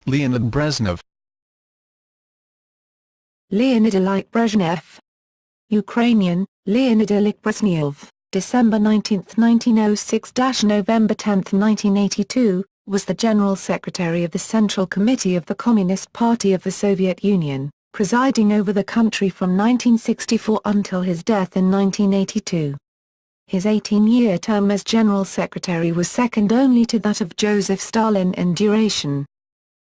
Leonid Brezhnev. Leonid Ilich Brezhnev. Ukrainian, Leonid Ilich Brezhnev, December 19, 1906–November 10, 1982, was the General Secretary of the Central Committee of the Communist Party of the Soviet Union, presiding over the country from 1964 until his death in 1982. His 18-year term as General Secretary was second only to that of Joseph Stalin in duration.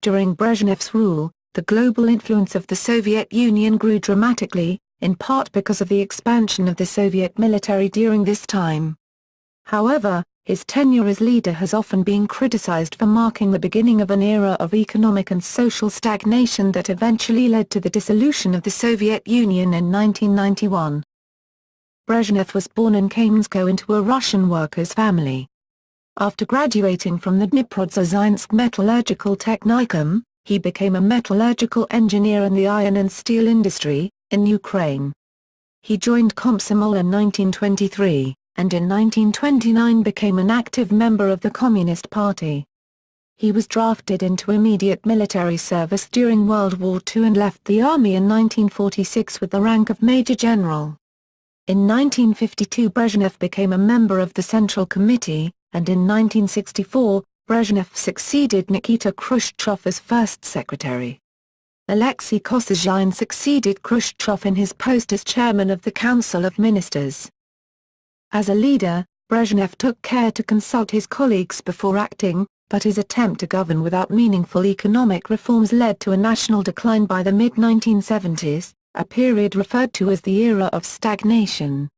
During Brezhnev's rule, the global influence of the Soviet Union grew dramatically, in part because of the expansion of the Soviet military during this time. However, his tenure as leader has often been criticized for marking the beginning of an era of economic and social stagnation that eventually led to the dissolution of the Soviet Union in 1991. Brezhnev was born in Kamenskoe into a Russian workers' family. After graduating from the Dniprodзержinsk Metallurgical Technicum, he became a metallurgical engineer in the iron and steel industry, in Ukraine. He joined Komsomol in 1923, and in 1929 became an active member of the Communist Party. He was drafted into immediate military service during World War II and left the army in 1946 with the rank of Major General. In 1952 Brezhnev became a member of the Central Committee, and in 1964, Brezhnev succeeded Nikita Khrushchev as first secretary. Alexei Kosygin succeeded Khrushchev in his post as chairman of the Council of Ministers. As a leader, Brezhnev took care to consult his colleagues before acting, but his attempt to govern without meaningful economic reforms led to a national decline by the mid-1970s, a period referred to as the era of stagnation.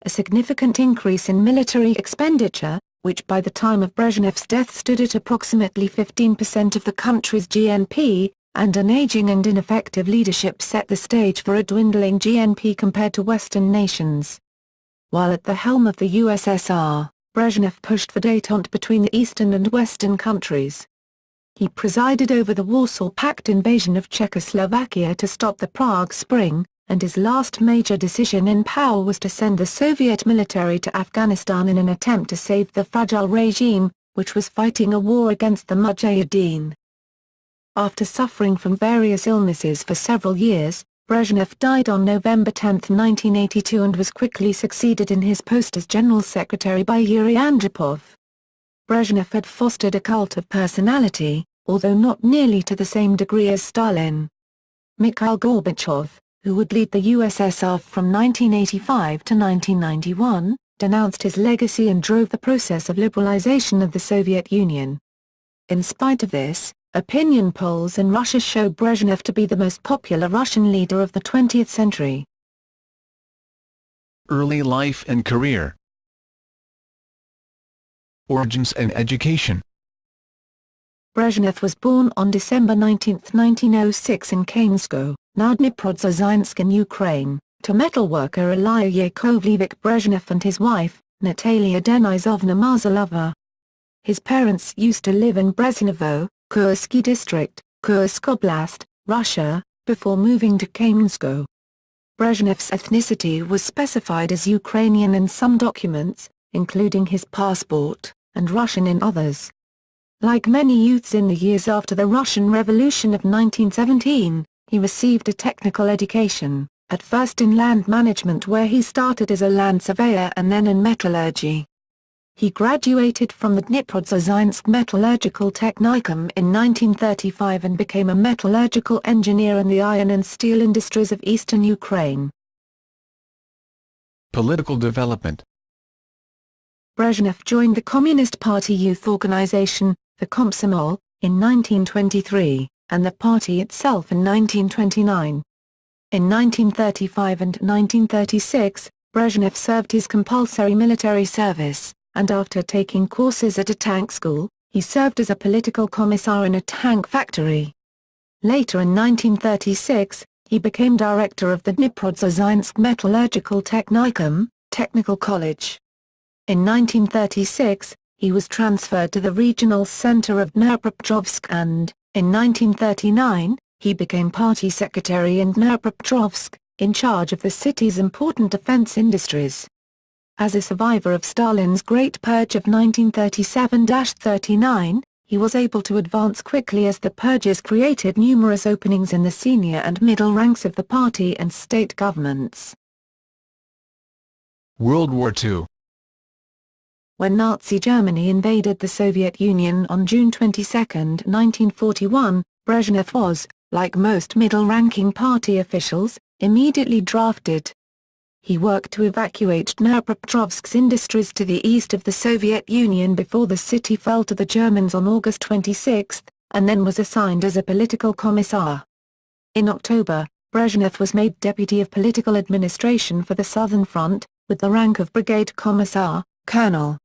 A significant increase in military expenditure, which by the time of Brezhnev's death stood at approximately 15% of the country's GNP, and an aging and ineffective leadership set the stage for a dwindling GNP compared to Western nations. While at the helm of the USSR, Brezhnev pushed for détente between the Eastern and Western countries. He presided over the Warsaw Pact invasion of Czechoslovakia to stop the Prague Spring, and his last major decision in power was to send the Soviet military to Afghanistan in an attempt to save the fragile regime, which was fighting a war against the Mujahideen. After suffering from various illnesses for several years, Brezhnev died on November 10, 1982 and was quickly succeeded in his post as General Secretary by Yuri Andropov. Brezhnev had fostered a cult of personality, although not nearly to the same degree as Stalin. Mikhail Gorbachev, who would lead the USSR from 1985 to 1991, denounced his legacy and drove the process of liberalization of the Soviet Union. In spite of this, opinion polls in Russia show Brezhnev to be the most popular Russian leader of the 20th century. Early life and career. Origins and education. Brezhnev was born on December 19, 1906 in Kamenskoe, now Dniprodзержinsk in Ukraine, to metalworker Ilya Yakovlevich Brezhnev and his wife, Natalia Denisovna Marzalova. His parents used to live in Brezhnevo, Kursk district, Kursk Oblast, Russia, before moving to Kamenskoe. Brezhnev's ethnicity was specified as Ukrainian in some documents, including his passport, and Russian in others. Like many youths in the years after the Russian Revolution of 1917, he received a technical education, at first in land management where he started as a land surveyor and then in metallurgy. He graduated from the Dniprodзержinsk Metallurgical Technicum in 1935 and became a metallurgical engineer in the iron and steel industries of eastern Ukraine. Political development. Brezhnev joined the Communist Party youth organization, the Komsomol, in 1923, and the party itself in 1929. In 1935 and 1936, Brezhnev served his compulsory military service, and after taking courses at a tank school, he served as a political commissar in a tank factory. Later in 1936, he became director of the Dniprodзержinsk Metallurgical Technicum, Technical College. In 1936, he was transferred to the regional center of Dnipropetrovsk and, in 1939, he became party secretary in Dnipropetrovsk, in charge of the city's important defense industries. As a survivor of Stalin's Great Purge of 1937-39, he was able to advance quickly as the purges created numerous openings in the senior and middle ranks of the party and state governments. World War II. When Nazi Germany invaded the Soviet Union on June 22, 1941, Brezhnev was, like most middle-ranking party officials, immediately drafted. He worked to evacuate Dnipropetrovsk's industries to the east of the Soviet Union before the city fell to the Germans on August 26, and then was assigned as a political commissar. In October, Brezhnev was made Deputy of Political Administration for the Southern Front, with the rank of Brigade Commissar, Colonel.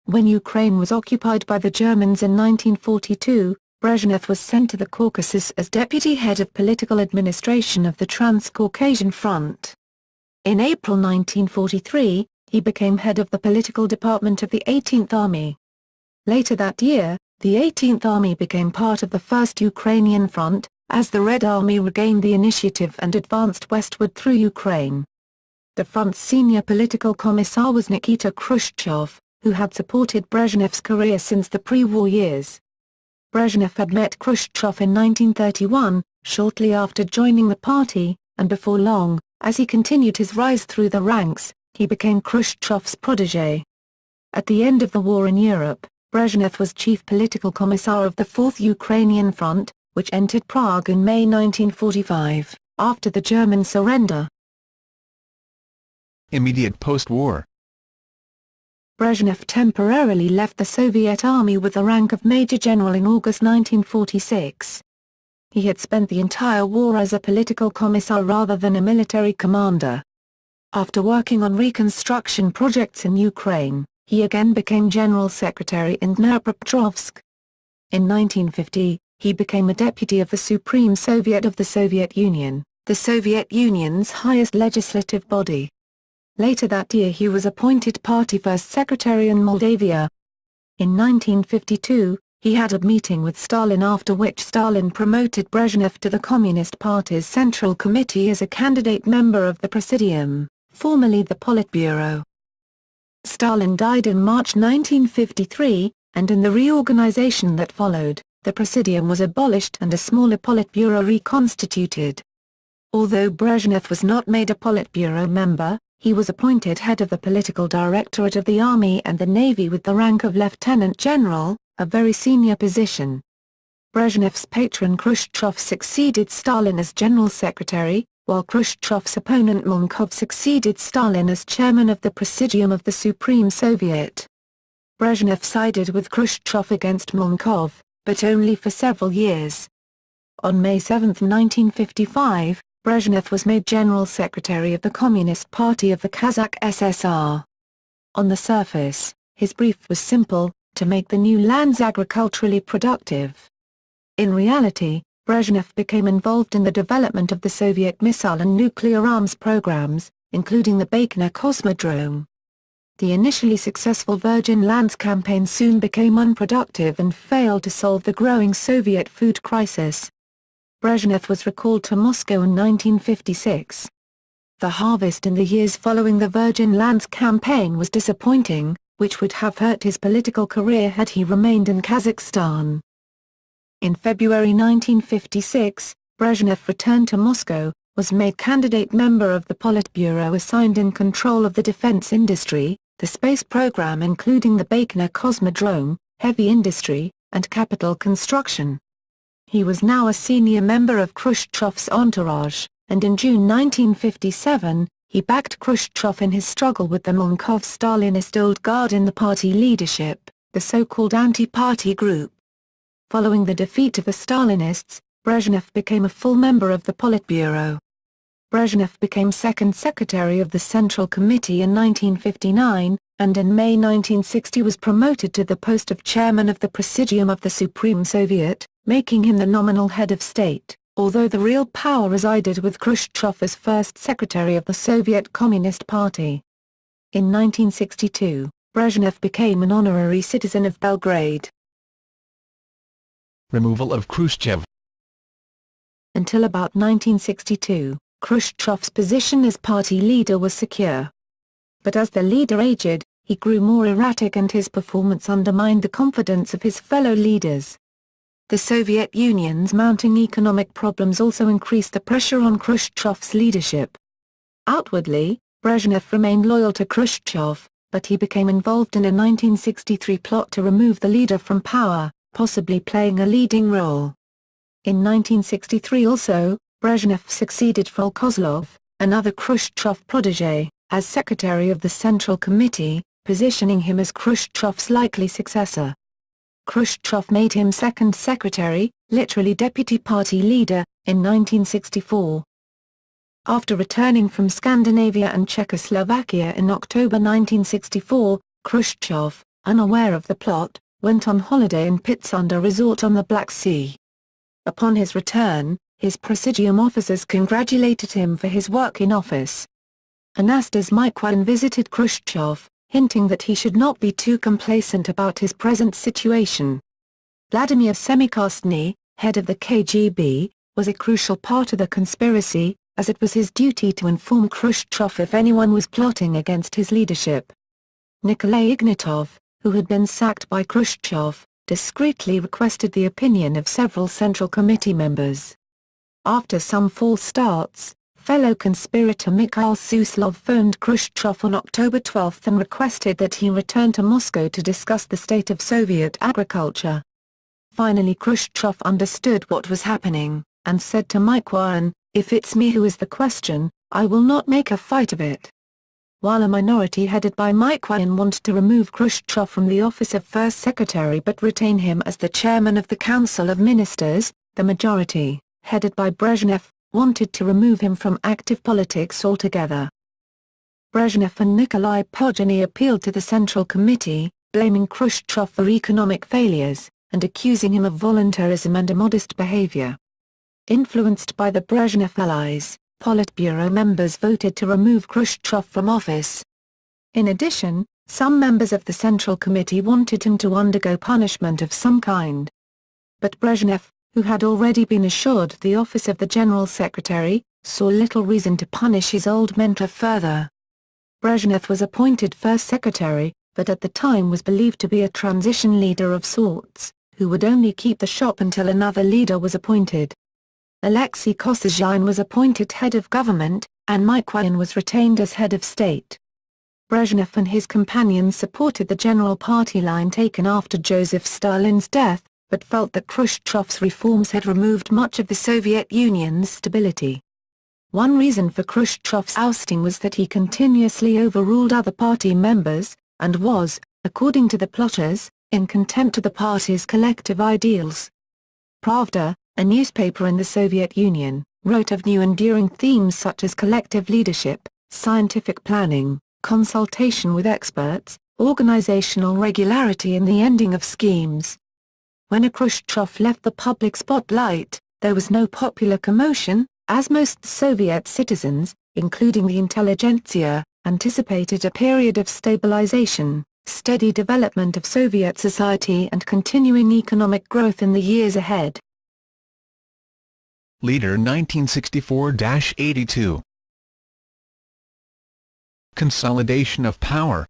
When Ukraine was occupied by the Germans in 1942, Brezhnev was sent to the Caucasus as Deputy Head of Political Administration of the Transcaucasian Front. In April 1943, he became head of the political department of the 18th Army. Later that year, the 18th Army became part of the First Ukrainian Front, as the Red Army regained the initiative and advanced westward through Ukraine. The front's senior political commissar was Nikita Khrushchev, who had supported Brezhnev's career since the pre-war years. Brezhnev had met Khrushchev in 1931, shortly after joining the party, and before long, as he continued his rise through the ranks, he became Khrushchev's protégé. At the end of the war in Europe, Brezhnev was chief political commissar of the Fourth Ukrainian Front, which entered Prague in May 1945, after the German surrender. Immediate post-war. Brezhnev temporarily left the Soviet Army with the rank of Major General in August 1946. He had spent the entire war as a political commissar rather than a military commander. After working on reconstruction projects in Ukraine, he again became General Secretary in Dnipropetrovsk. In 1950, he became a deputy of the Supreme Soviet of the Soviet Union, the Soviet Union's highest legislative body. Later that year he was appointed Party First Secretary in Moldavia. In 1952, he had a meeting with Stalin, after which Stalin promoted Brezhnev to the Communist Party's Central Committee as a candidate member of the Presidium, formerly the Politburo. Stalin died in March 1953, and in the reorganization that followed, the Presidium was abolished and a smaller Politburo reconstituted. Although Brezhnev was not made a Politburo member, he was appointed head of the Political Directorate of the Army and the Navy with the rank of Lieutenant General, a very senior position. Brezhnev's patron Khrushchev succeeded Stalin as General Secretary, while Khrushchev's opponent Molotov succeeded Stalin as Chairman of the Presidium of the Supreme Soviet. Brezhnev sided with Khrushchev against Molotov, but only for several years. On May 7, 1955, Brezhnev was made General Secretary of the Communist Party of the Kazakh SSR. On the surface, his brief was simple: to make the new lands agriculturally productive. In reality, Brezhnev became involved in the development of the Soviet missile and nuclear arms programs, including the Baikonur Cosmodrome. The initially successful Virgin Lands campaign soon became unproductive and failed to solve the growing Soviet food crisis. Brezhnev was recalled to Moscow in 1956. The harvest in the years following the Virgin Lands campaign was disappointing, which would have hurt his political career had he remained in Kazakhstan. In February 1956, Brezhnev returned to Moscow, was made candidate member of the Politburo assigned in control of the defense industry, the space program including the Baikonur Cosmodrome, heavy industry, and capital construction. He was now a senior member of Khrushchev's entourage, and in June 1957, he backed Khrushchev in his struggle with the Molotov-Stalinist Old Guard in the party leadership, the so-called anti-party group. Following the defeat of the Stalinists, Brezhnev became a full member of the Politburo. Brezhnev became second secretary of the Central Committee in 1959, and in May 1960 was promoted to the post of chairman of the Presidium of the Supreme Soviet, making him the nominal head of state, although the real power resided with Khrushchev as first secretary of the Soviet Communist Party. In 1962, Brezhnev became an honorary citizen of Belgrade. Removal of Khrushchev. Until about 1962, Khrushchev's position as party leader was secure. But as the leader aged, he grew more erratic and his performance undermined the confidence of his fellow leaders. The Soviet Union's mounting economic problems also increased the pressure on Khrushchev's leadership. Outwardly, Brezhnev remained loyal to Khrushchev, but he became involved in a 1963 plot to remove the leader from power, possibly playing a leading role. In 1963 also, Brezhnev succeeded Frol Kozlov, another Khrushchev protégé, as Secretary of the Central Committee, positioning him as Khrushchev's likely successor. Khrushchev made him second secretary, literally deputy party leader, in 1964. After returning from Scandinavia and Czechoslovakia in October 1964, Khrushchev, unaware of the plot, went on holiday in Pitsunda Resort on the Black Sea. Upon his return, his Presidium officers congratulated him for his work in office. Anastas Mikoyan visited Khrushchev, hinting that he should not be too complacent about his present situation. Vladimir Semikastny, head of the KGB, was a crucial part of the conspiracy, as it was his duty to inform Khrushchev if anyone was plotting against his leadership. Nikolai Ignatov, who had been sacked by Khrushchev, discreetly requested the opinion of several Central Committee members. After some false starts, fellow conspirator Mikhail Suslov phoned Khrushchev on October 12 and requested that he return to Moscow to discuss the state of Soviet agriculture. Finally Khrushchev understood what was happening, and said to Mikoyan, "If it's me who is the question, I will not make a fight of it." While a minority headed by Mikoyan wanted to remove Khrushchev from the office of First Secretary but retain him as the chairman of the Council of Ministers, the majority, headed by Brezhnev, wanted to remove him from active politics altogether. Brezhnev and Nikolai Podgorny appealed to the Central Committee, blaming Khrushchev for economic failures, and accusing him of voluntarism and immodest behavior. Influenced by the Brezhnev allies, Politburo members voted to remove Khrushchev from office. In addition, some members of the Central Committee wanted him to undergo punishment of some kind. But Brezhnev, who had already been assured the office of the General Secretary, saw little reason to punish his old mentor further. Brezhnev was appointed First Secretary, but at the time was believed to be a transition leader of sorts, who would only keep the shop until another leader was appointed. Alexei Kosygin was appointed head of government, and Mikoyan was retained as head of state. Brezhnev and his companions supported the general party line taken after Joseph Stalin's death, but felt that Khrushchev's reforms had removed much of the Soviet Union's stability. One reason for Khrushchev's ousting was that he continuously overruled other party members, and was, according to the plotters, in contempt of the party's collective ideals. Pravda, a newspaper in the Soviet Union, wrote of new enduring themes such as collective leadership, scientific planning, consultation with experts, organizational regularity and the ending of schemes. When Khrushchev left the public spotlight, there was no popular commotion, as most Soviet citizens, including the intelligentsia, anticipated a period of stabilization, steady development of Soviet society and continuing economic growth in the years ahead. Leader 1964-82. Consolidation of power.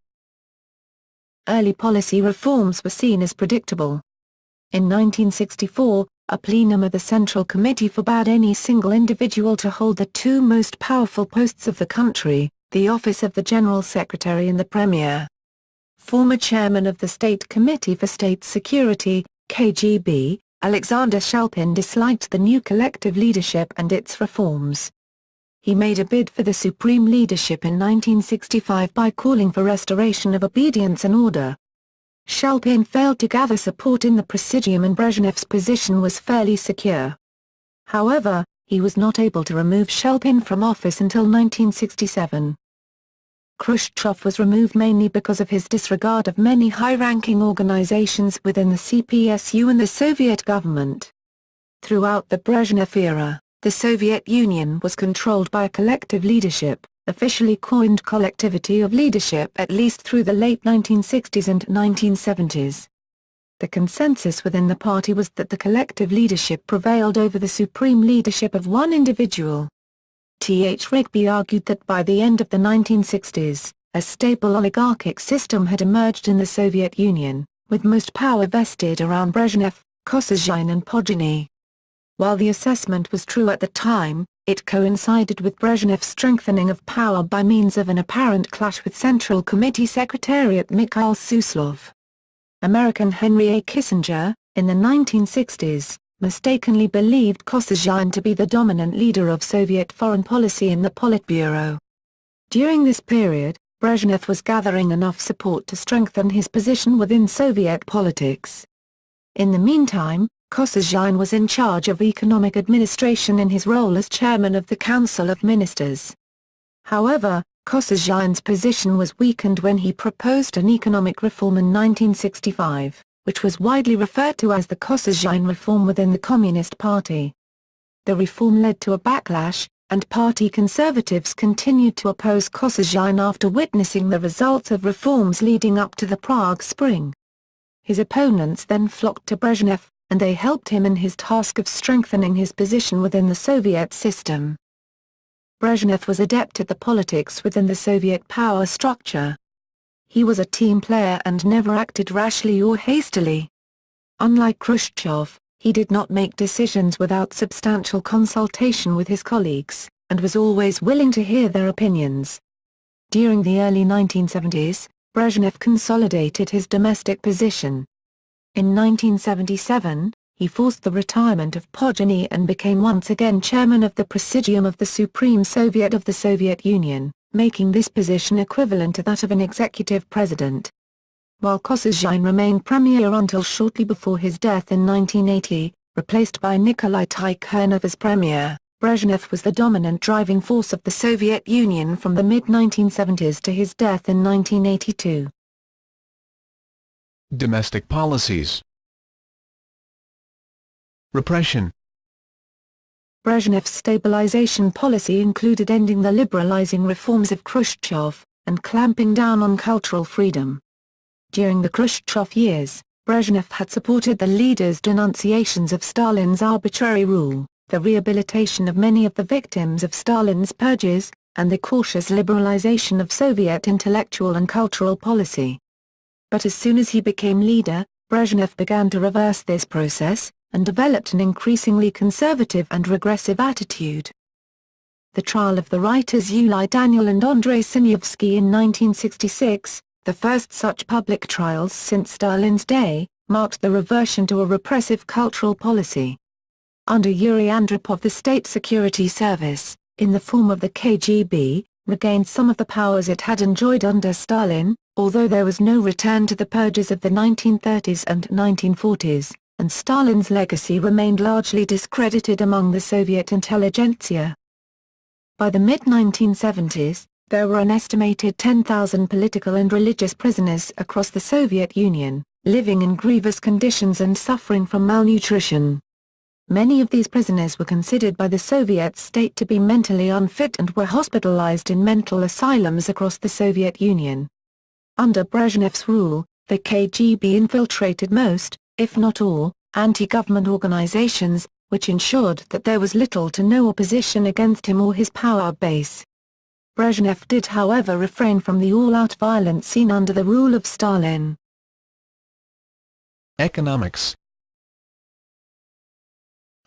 Early policy reforms were seen as predictable. In 1964, a plenum of the Central Committee forbade any single individual to hold the two most powerful posts of the country, the office of the General Secretary and the Premier. Former chairman of the State Committee for State Security, KGB, Alexander Shalpin disliked the new collective leadership and its reforms. He made a bid for the supreme leadership in 1965 by calling for restoration of obedience and order. Shalpin failed to gather support in the Presidium and Brezhnev's position was fairly secure. However, he was not able to remove Shalpin from office until 1967. Khrushchev was removed mainly because of his disregard of many high-ranking organizations within the CPSU and the Soviet government. Throughout the Brezhnev era, the Soviet Union was controlled by a collective leadership, officially coined collectivity of leadership at least through the late 1960s and 1970s. The consensus within the party was that the collective leadership prevailed over the supreme leadership of one individual. Th. Rigby argued that by the end of the 1960s, A stable oligarchic system had emerged in the Soviet Union, with most power vested around Brezhnev, Kosygin and Podgorny. While the assessment was true at the time, it coincided with Brezhnev's strengthening of power by means of an apparent clash with Central Committee Secretariat Mikhail Suslov. American Henry A. Kissinger, in the 1960s, mistakenly believed Kosygin to be the dominant leader of Soviet foreign policy in the Politburo. During this period, Brezhnev was gathering enough support to strengthen his position within Soviet politics. In the meantime, Kosygin was in charge of economic administration in his role as chairman of the Council of Ministers. However, Kosygin's position was weakened when he proposed an economic reform in 1965, which was widely referred to as the Kosygin reform within the Communist Party. The reform led to a backlash, and party conservatives continued to oppose Kosygin after witnessing the results of reforms leading up to the Prague Spring. His opponents then flocked to Brezhnev, and they helped him in his task of strengthening his position within the Soviet system. Brezhnev was adept at the politics within the Soviet power structure. He was a team player and never acted rashly or hastily. Unlike Khrushchev, he did not make decisions without substantial consultation with his colleagues, and was always willing to hear their opinions. During the early 1970s, Brezhnev consolidated his domestic position. In 1977, he forced the retirement of Podgorny and became once again chairman of the Presidium of the Supreme Soviet of the Soviet Union, making this position equivalent to that of an executive president. While Kosygin remained premier until shortly before his death in 1980, replaced by Nikolai Tikhonov as premier, Brezhnev was the dominant driving force of the Soviet Union from the mid-1970s to his death in 1982. Domestic policies. Repression. Brezhnev's stabilization policy included ending the liberalizing reforms of Khrushchev, and clamping down on cultural freedom. During the Khrushchev years, Brezhnev had supported the leader's denunciations of Stalin's arbitrary rule, the rehabilitation of many of the victims of Stalin's purges, and the cautious liberalization of Soviet intellectual and cultural policy. But as soon as he became leader, Brezhnev began to reverse this process, and developed an increasingly conservative and regressive attitude. The trial of the writers Yuliy Daniel and Andrei Sinyavsky in 1966, the first such public trials since Stalin's day, marked the reversion to a repressive cultural policy. Under Yuri Andropov, the State Security Service, in the form of the KGB, regained some of the powers it had enjoyed under Stalin, although there was no return to the purges of the 1930s and 1940s, and Stalin's legacy remained largely discredited among the Soviet intelligentsia. By the mid-1970s, there were an estimated 10,000 political and religious prisoners across the Soviet Union, living in grievous conditions and suffering from malnutrition. Many of these prisoners were considered by the Soviet state to be mentally unfit and were hospitalized in mental asylums across the Soviet Union. Under Brezhnev's rule, the KGB infiltrated most, if not all, anti-government organizations, which ensured that there was little to no opposition against him or his power base. Brezhnev did however refrain from the all-out violence seen under the rule of Stalin. Economics.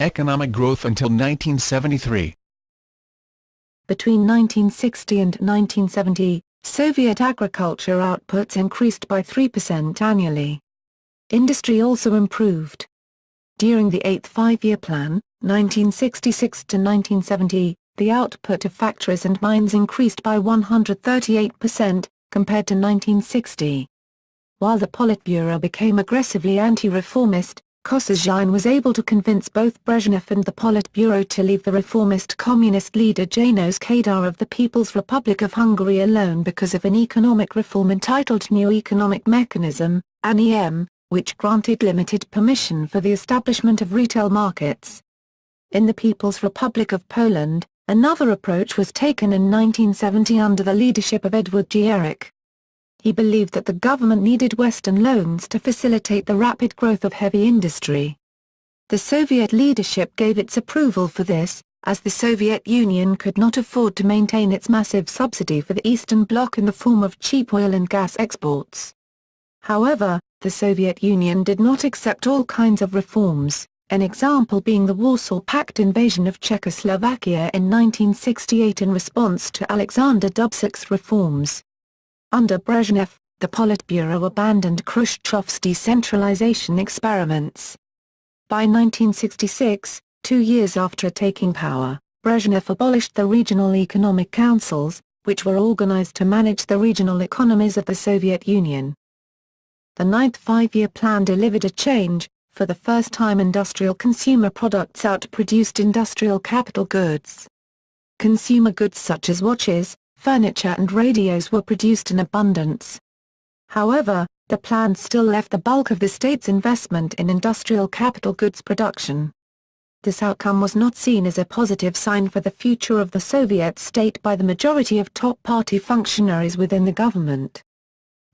Economic growth until 1973. Between 1960 and 1970, Soviet agriculture outputs increased by 3% annually. Industry also improved. During the 8th Five-Year Plan, 1966 to 1970, the output of factories and mines increased by 138%, compared to 1960. While the Politburo became aggressively anti-reformist, Kosygin was able to convince both Brezhnev and the Politburo to leave the reformist communist leader Janos Kadar of the People's Republic of Hungary alone because of an economic reform entitled New Economic Mechanism, (NEM), which granted limited permission for the establishment of retail markets. In the People's Republic of Poland, another approach was taken in 1970 under the leadership of Edward Gierek. He believed that the government needed Western loans to facilitate the rapid growth of heavy industry. The Soviet leadership gave its approval for this, as the Soviet Union could not afford to maintain its massive subsidy for the Eastern Bloc in the form of cheap oil and gas exports. However, the Soviet Union did not accept all kinds of reforms, an example being the Warsaw Pact invasion of Czechoslovakia in 1968 in response to Alexander Dubček's reforms. Under Brezhnev, the Politburo abandoned Khrushchev's decentralization experiments. By 1966, 2 years after taking power, Brezhnev abolished the regional economic councils, which were organized to manage the regional economies of the Soviet Union. The Ninth Five-Year Plan delivered a change. For the first time, industrial consumer products outproduced industrial capital goods. Consumer goods such as watches, furniture and radios were produced in abundance. However, the plan still left the bulk of the state's investment in industrial capital goods production. This outcome was not seen as a positive sign for the future of the Soviet state by the majority of top party functionaries within the government.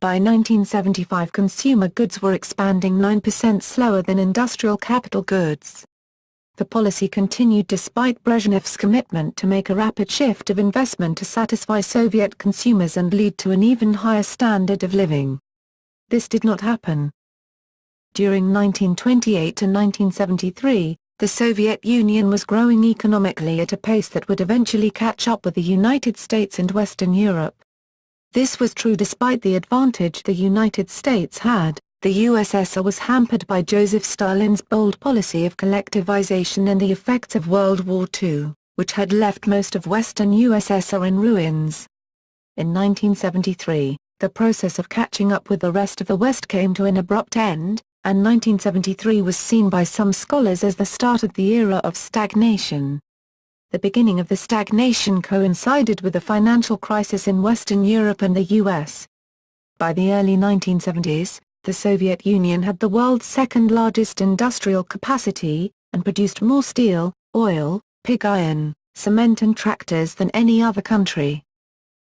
By 1975, consumer goods were expanding 9% slower than industrial capital goods. The policy continued despite Brezhnev's commitment to make a rapid shift of investment to satisfy Soviet consumers and lead to an even higher standard of living. This did not happen. During 1928 to 1973, the Soviet Union was growing economically at a pace that would eventually catch up with the United States and Western Europe. This was true despite the advantage the United States had. The USSR was hampered by Joseph Stalin's bold policy of collectivization and the effects of World War II, which had left most of Western USSR in ruins. In 1973, the process of catching up with the rest of the West came to an abrupt end, and 1973 was seen by some scholars as the start of the era of stagnation. The beginning of the stagnation coincided with the financial crisis in Western Europe and the US. By the early 1970s, the Soviet Union had the world's second-largest industrial capacity, and produced more steel, oil, pig iron, cement and tractors than any other country.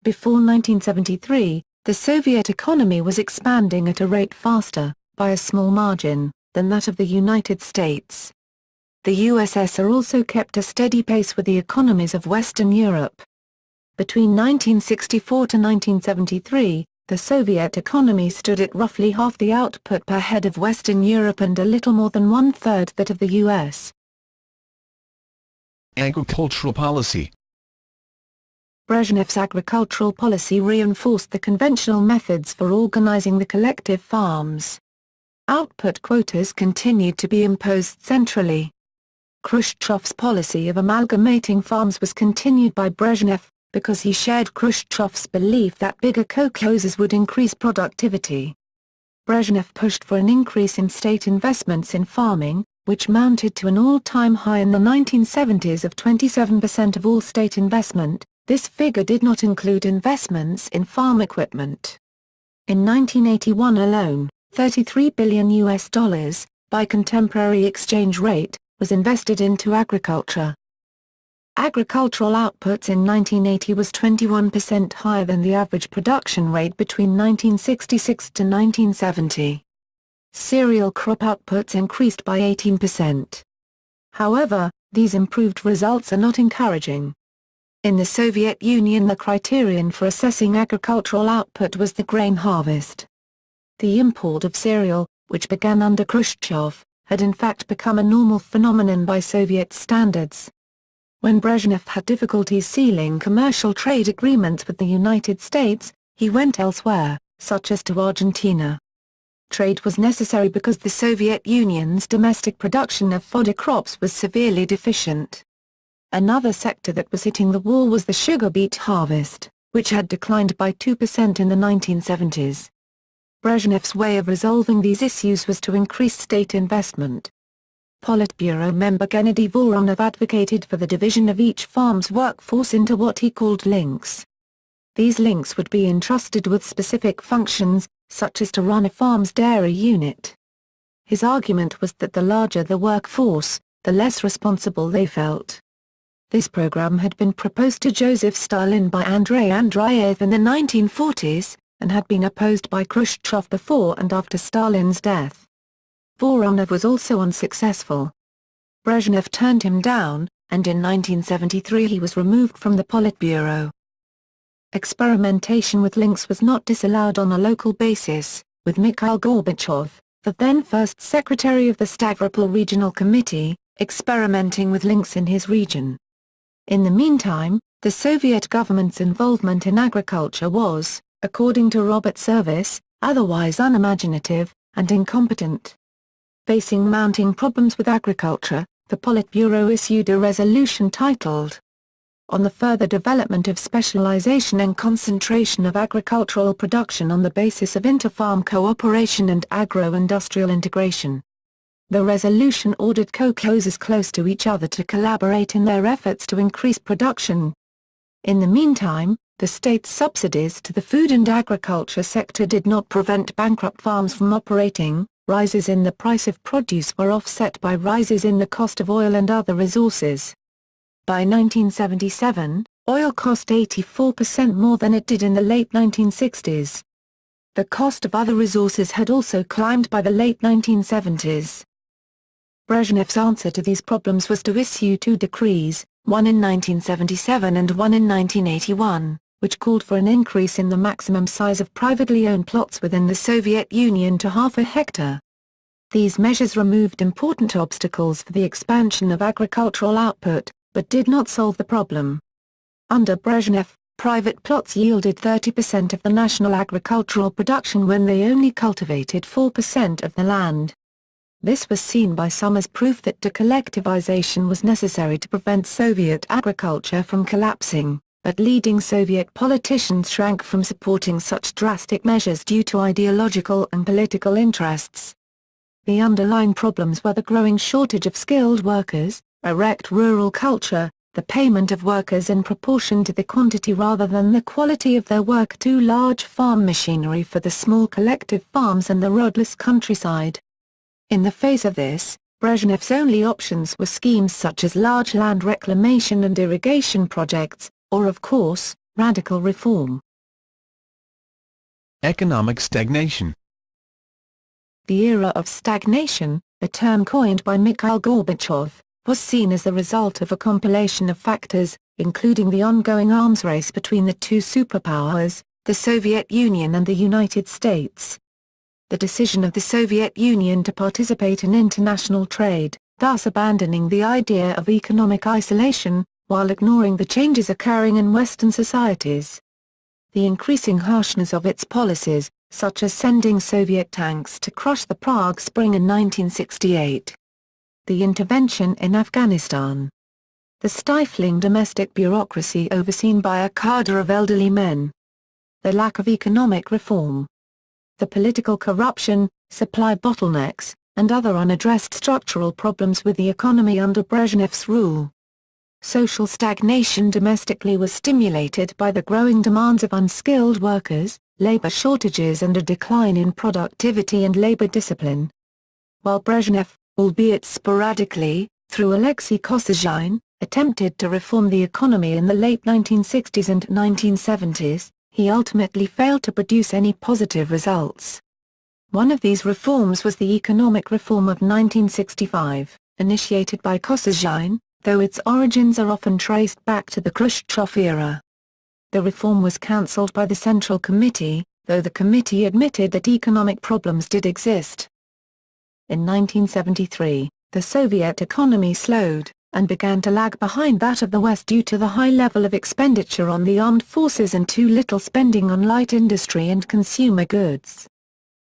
Before 1973, the Soviet economy was expanding at a rate faster, by a small margin, than that of the United States. The USSR also kept a steady pace with the economies of Western Europe. Between 1964 to 1973, the Soviet economy stood at roughly half the output per head of Western Europe and a little more than one-third that of the US. Agricultural policy. Brezhnev's agricultural policy reinforced the conventional methods for organizing the collective farms. Output quotas continued to be imposed centrally. Khrushchev's policy of amalgamating farms was continued by Brezhnev, because he shared Khrushchev's belief that bigger kolkhozes would increase productivity. Brezhnev pushed for an increase in state investments in farming, which mounted to an all-time high in the 1970s of 27% of all state investment. This figure did not include investments in farm equipment. In 1981 alone, $33 billion, by contemporary exchange rate, was invested into agriculture. Agricultural outputs in 1980 was 21% higher than the average production rate between 1966 to 1970. Cereal crop outputs increased by 18%. However, these improved results are not encouraging. In the Soviet Union, the criterion for assessing agricultural output was the grain harvest. The import of cereal, which began under Khrushchev, had in fact become a normal phenomenon by Soviet standards. When Brezhnev had difficulties sealing commercial trade agreements with the United States, he went elsewhere, such as to Argentina. Trade was necessary because the Soviet Union's domestic production of fodder crops was severely deficient. Another sector that was hitting the wall was the sugar beet harvest, which had declined by 2% in the 1970s. Brezhnev's way of resolving these issues was to increase state investment. Politburo member Gennady Voronov advocated for the division of each farm's workforce into what he called links. These links would be entrusted with specific functions, such as to run a farm's dairy unit. His argument was that the larger the workforce, the less responsible they felt. This program had been proposed to Joseph Stalin by Andrei Andreev in the 1940s, and had been opposed by Khrushchev before and after Stalin's death. Voronov was also unsuccessful. Brezhnev turned him down, and in 1973 he was removed from the Politburo. Experimentation with links was not disallowed on a local basis, with Mikhail Gorbachev, the then first secretary of the Stavropol Regional Committee, experimenting with links in his region. In the meantime, the Soviet government's involvement in agriculture was, according to Robert Service, otherwise unimaginative and incompetent. Facing mounting problems with agriculture, the Politburo issued a resolution titled, "On the Further Development of Specialization and Concentration of Agricultural Production on the Basis of Inter-Farm Cooperation and Agro-Industrial Integration." The resolution ordered colchoses close to each other to collaborate in their efforts to increase production. In the meantime, the state's subsidies to the food and agriculture sector did not prevent bankrupt farms from operating. Rises in the price of produce were offset by rises in the cost of oil and other resources. By 1977, oil cost 84% more than it did in the late 1960s. The cost of other resources had also climbed by the late 1970s. Brezhnev's answer to these problems was to issue two decrees, one in 1977 and one in 1981, which called for an increase in the maximum size of privately owned plots within the Soviet Union to half a hectare. These measures removed important obstacles for the expansion of agricultural output, but did not solve the problem. Under Brezhnev, private plots yielded 30% of the national agricultural production when they only cultivated 4% of the land. This was seen by some as proof that decollectivization was necessary to prevent Soviet agriculture from collapsing, but leading Soviet politicians shrank from supporting such drastic measures due to ideological and political interests. The underlying problems were the growing shortage of skilled workers, a wrecked rural culture, the payment of workers in proportion to the quantity rather than the quality of their work, too large farm machinery for the small collective farms, and the roadless countryside. In the face of this, Brezhnev's only options were schemes such as large land reclamation and irrigation projects, or of course, radical reform. Economic stagnation. The era of stagnation, a term coined by Mikhail Gorbachev, was seen as the result of a compilation of factors, including the ongoing arms race between the two superpowers, the Soviet Union and the United States. The decision of the Soviet Union to participate in international trade, thus abandoning the idea of economic isolation, while ignoring the changes occurring in Western societies. The increasing harshness of its policies, such as sending Soviet tanks to crush the Prague Spring in 1968. The intervention in Afghanistan. The stifling domestic bureaucracy overseen by a cadre of elderly men. The lack of economic reform. The political corruption, supply bottlenecks, and other unaddressed structural problems with the economy under Brezhnev's rule. Social stagnation domestically was stimulated by the growing demands of unskilled workers, labor shortages and a decline in productivity and labor discipline. While Brezhnev, albeit sporadically, through Alexei Kosygin, attempted to reform the economy in the late 1960s and 1970s, he ultimately failed to produce any positive results. One of these reforms was the economic reform of 1965, initiated by Kosygin, though its origins are often traced back to the Khrushchev era. The reform was cancelled by the Central Committee, though the committee admitted that economic problems did exist. In 1973, the Soviet economy slowed, and began to lag behind that of the West due to the high level of expenditure on the armed forces and too little spending on light industry and consumer goods.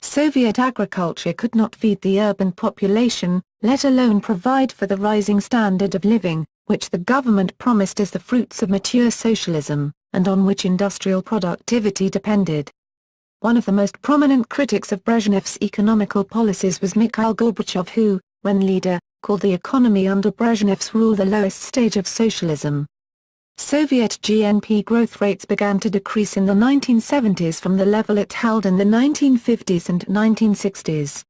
Soviet agriculture could not feed the urban population, let alone provide for the rising standard of living, which the government promised as the fruits of mature socialism, and on which industrial productivity depended. One of the most prominent critics of Brezhnev's economical policies was Mikhail Gorbachev, who, when leader, called the economy under Brezhnev's rule the lowest stage of socialism. Soviet GNP growth rates began to decrease in the 1970s from the level it held in the 1950s and 1960s.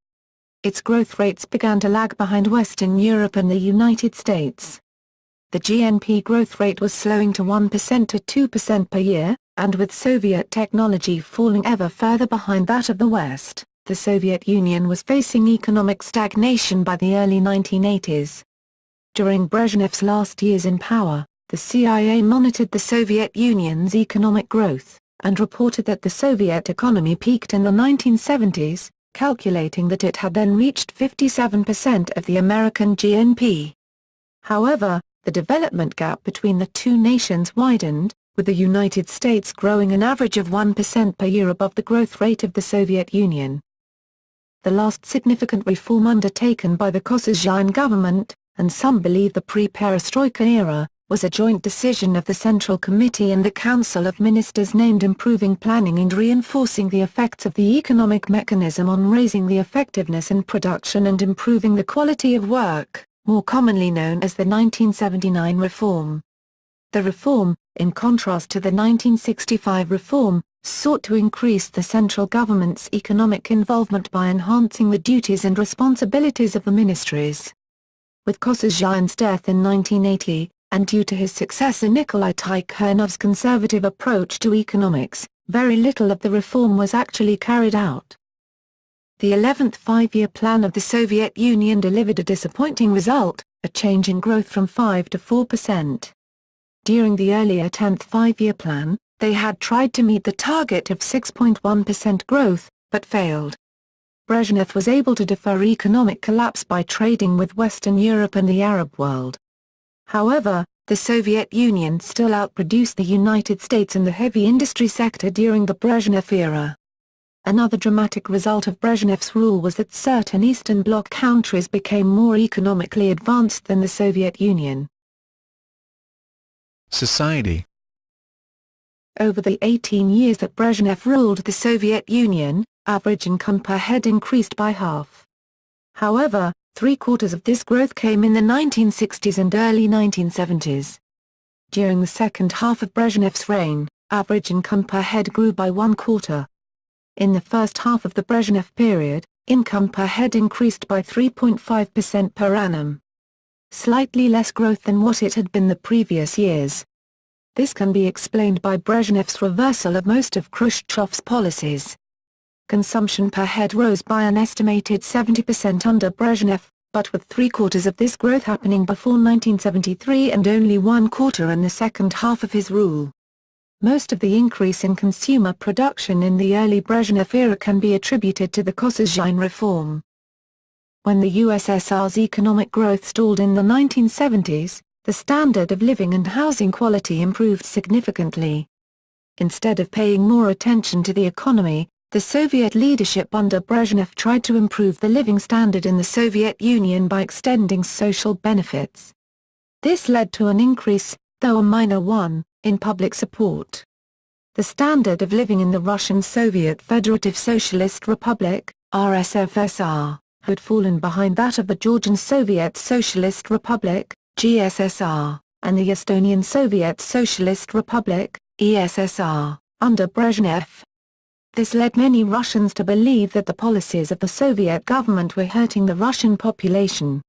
Its growth rates began to lag behind Western Europe and the United States. The GNP growth rate was slowing to 1% to 2% per year, and with Soviet technology falling ever further behind that of the West, the Soviet Union was facing economic stagnation by the early 1980s. During Brezhnev's last years in power, the CIA monitored the Soviet Union's economic growth, and reported that the Soviet economy peaked in the 1970s, calculating that it had then reached 57% of the American GNP. However, the development gap between the two nations widened, with the United States growing an average of 1% per year above the growth rate of the Soviet Union. The last significant reform undertaken by the Kosygin government, and some believe the pre-perestroika era, was a joint decision of the Central Committee and the Council of Ministers named Improving Planning and Reinforcing the Effects of the Economic Mechanism on Raising the Effectiveness in Production and Improving the Quality of Work, more commonly known as the 1979 reform. The reform, in contrast to the 1965 reform, sought to increase the central government's economic involvement by enhancing the duties and responsibilities of the ministries. With Kosygin's death in 1980, and due to his successor Nikolai Tikhonov's conservative approach to economics, very little of the reform was actually carried out. The 11th five-year plan of the Soviet Union delivered a disappointing result, a change in growth from 5 to 4%. During the earlier 10th five-year plan, they had tried to meet the target of 6.1% growth, but failed. Brezhnev was able to defer economic collapse by trading with Western Europe and the Arab world. However, the Soviet Union still outproduced the United States in the heavy industry sector during the Brezhnev era. Another dramatic result of Brezhnev's rule was that certain Eastern Bloc countries became more economically advanced than the Soviet Union. Society. Over the 18 years that Brezhnev ruled the Soviet Union, average income per head increased by half. However, three-quarters of this growth came in the 1960s and early 1970s. During the second half of Brezhnev's reign, average income per head grew by one-quarter. In the first half of the Brezhnev period, income per head increased by 3.5% per annum. Slightly less growth than what it had been the previous years. This can be explained by Brezhnev's reversal of most of Khrushchev's policies. Consumption per head rose by an estimated 70% under Brezhnev, but with three-quarters of this growth happening before 1973 and only one-quarter in the second half of his rule. Most of the increase in consumer production in the early Brezhnev era can be attributed to the Kosygin reform. When the USSR's economic growth stalled in the 1970s, the standard of living and housing quality improved significantly. Instead of paying more attention to the economy, the Soviet leadership under Brezhnev tried to improve the living standard in the Soviet Union by extending social benefits. This led to an increase, though a minor one, in public support. The standard of living in the Russian Soviet Federative Socialist Republic, RSFSR, had fallen behind that of the Georgian Soviet Socialist Republic, GSSR, and the Estonian Soviet Socialist Republic, ESSR, under Brezhnev. This led many Russians to believe that the policies of the Soviet government were hurting the Russian population.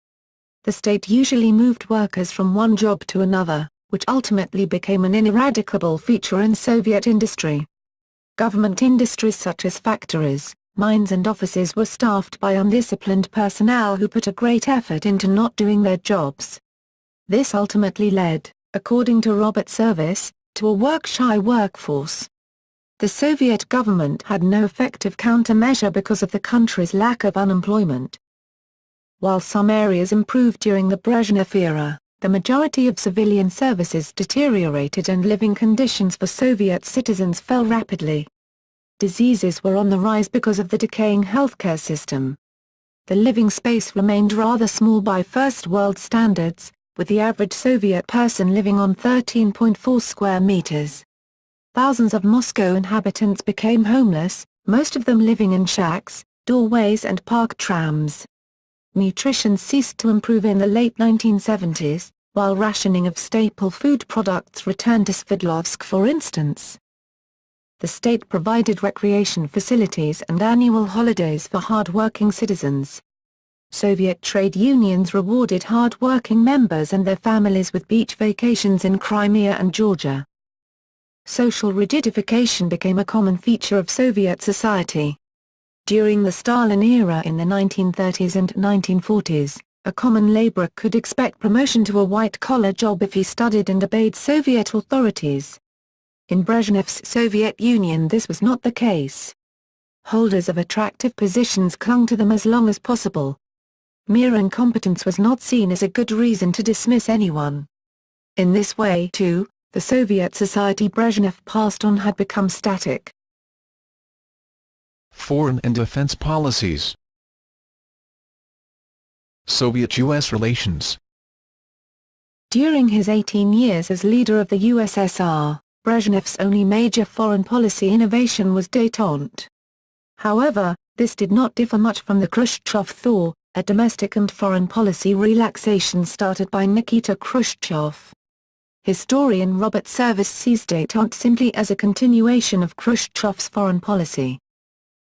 The state usually moved workers from one job to another, which ultimately became an ineradicable feature in Soviet industry. Government industries such as factories, mines and offices were staffed by undisciplined personnel who put a great effort into not doing their jobs. This ultimately led, according to Robert Service, to a work-shy workforce. The Soviet government had no effective countermeasure because of the country's lack of unemployment. While some areas improved during the Brezhnev era, the majority of civilian services deteriorated and living conditions for Soviet citizens fell rapidly. Diseases were on the rise because of the decaying healthcare system. The living space remained rather small by First World standards, with the average Soviet person living on 13.4 square meters. Thousands of Moscow inhabitants became homeless, most of them living in shacks, doorways and parked trams. Nutrition ceased to improve in the late 1970s, while rationing of staple food products returned to Sverdlovsk for instance. The state provided recreation facilities and annual holidays for hard-working citizens. Soviet trade unions rewarded hard-working members and their families with beach vacations in Crimea and Georgia. Social rigidification became a common feature of Soviet society. During the Stalin era in the 1930s and 1940s, A common laborer could expect promotion to a white-collar job if he studied and obeyed Soviet authorities. In Brezhnev's Soviet Union this was not the case. Holders of attractive positions clung to them as long as possible. Mere incompetence was not seen as a good reason to dismiss anyone. In this way too, the Soviet society Brezhnev passed on had become static. Foreign and defense policies. Soviet-U.S. relations. During his 18 years as leader of the USSR, Brezhnev's only major foreign policy innovation was détente. However, this did not differ much from the Khrushchev thaw, a domestic and foreign policy relaxation started by Nikita Khrushchev. Historian Robert Service sees détente simply as a continuation of Khrushchev's foreign policy.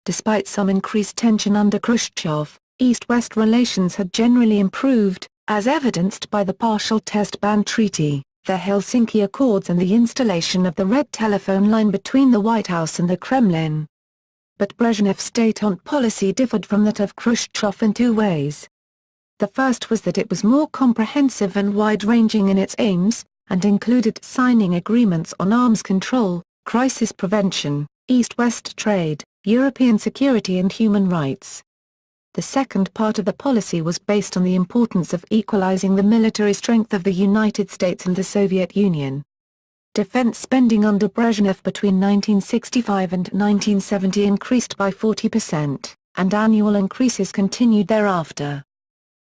Despite some increased tension under Khrushchev, East-West relations had generally improved, as evidenced by the partial test ban treaty, the Helsinki Accords and the installation of the red telephone line between the White House and the Kremlin. But Brezhnev's détente policy differed from that of Khrushchev in two ways. The first was that it was more comprehensive and wide-ranging in its aims, and included signing agreements on arms control, crisis prevention, East-West trade, European security and human rights. The second part of the policy was based on the importance of equalizing the military strength of the United States and the Soviet Union. Defense spending under Brezhnev between 1965 and 1970 increased by 40%, and annual increases continued thereafter.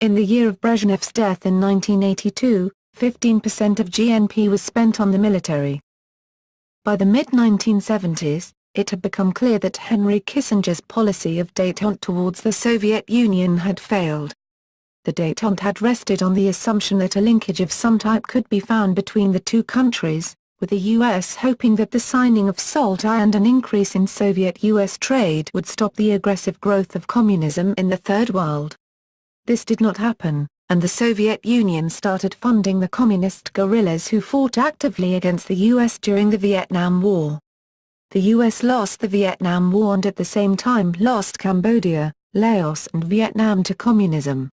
In the year of Brezhnev's death in 1982, 15% of GNP was spent on the military. By the mid-1970s, it had become clear that Henry Kissinger's policy of détente towards the Soviet Union had failed. The détente had rested on the assumption that a linkage of some type could be found between the two countries, with the U.S. hoping that the signing of SALT I and an increase in Soviet-U.S. trade would stop the aggressive growth of communism in the Third World. This did not happen, and the Soviet Union started funding the communist guerrillas who fought actively against the U.S. during the Vietnam War. The U.S. lost the Vietnam War and at the same time lost Cambodia, Laos and Vietnam to communism.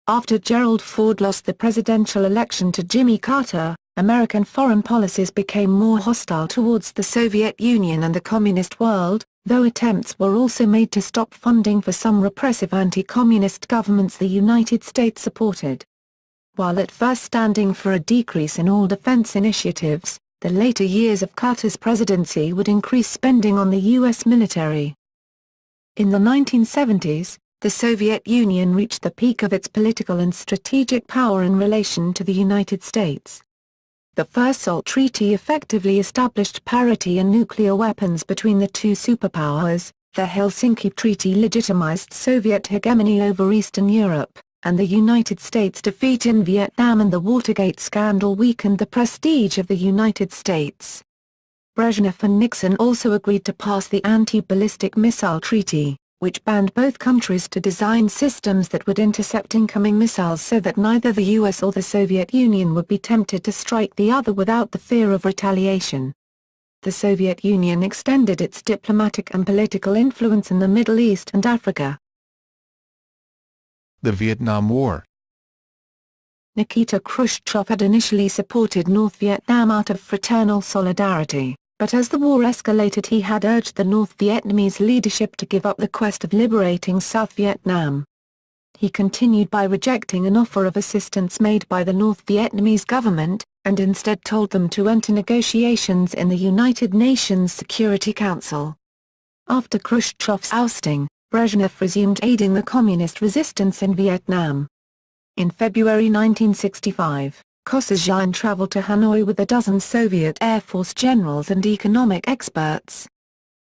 After Gerald Ford lost the presidential election to Jimmy Carter, American foreign policies became more hostile towards the Soviet Union and the communist world, though attempts were also made to stop funding for some repressive anti-communist governments the United States supported. While at first standing for a decrease in all defense initiatives, the later years of Carter's presidency would increase spending on the U.S. military. In the 1970s, the Soviet Union reached the peak of its political and strategic power in relation to the United States. The First SALT Treaty effectively established parity in nuclear weapons between the two superpowers, the Helsinki Treaty legitimized Soviet hegemony over Eastern Europe, and the United States' defeat in Vietnam and the Watergate scandal weakened the prestige of the United States. Brezhnev and Nixon also agreed to pass the Anti-Ballistic Missile Treaty, which banned both countries to design systems that would intercept incoming missiles so that neither the US or the Soviet Union would be tempted to strike the other without the fear of retaliation. The Soviet Union extended its diplomatic and political influence in the Middle East and Africa. The Vietnam War. Nikita Khrushchev had initially supported North Vietnam out of fraternal solidarity, but as the war escalated he had urged the North Vietnamese leadership to give up the quest of liberating South Vietnam. He continued by rejecting an offer of assistance made by the North Vietnamese government, and instead told them to enter negotiations in the United Nations Security Council. After Khrushchev's ousting, Brezhnev resumed aiding the communist resistance in Vietnam. In February 1965, Kosygin traveled to Hanoi with a dozen Soviet Air Force generals and economic experts.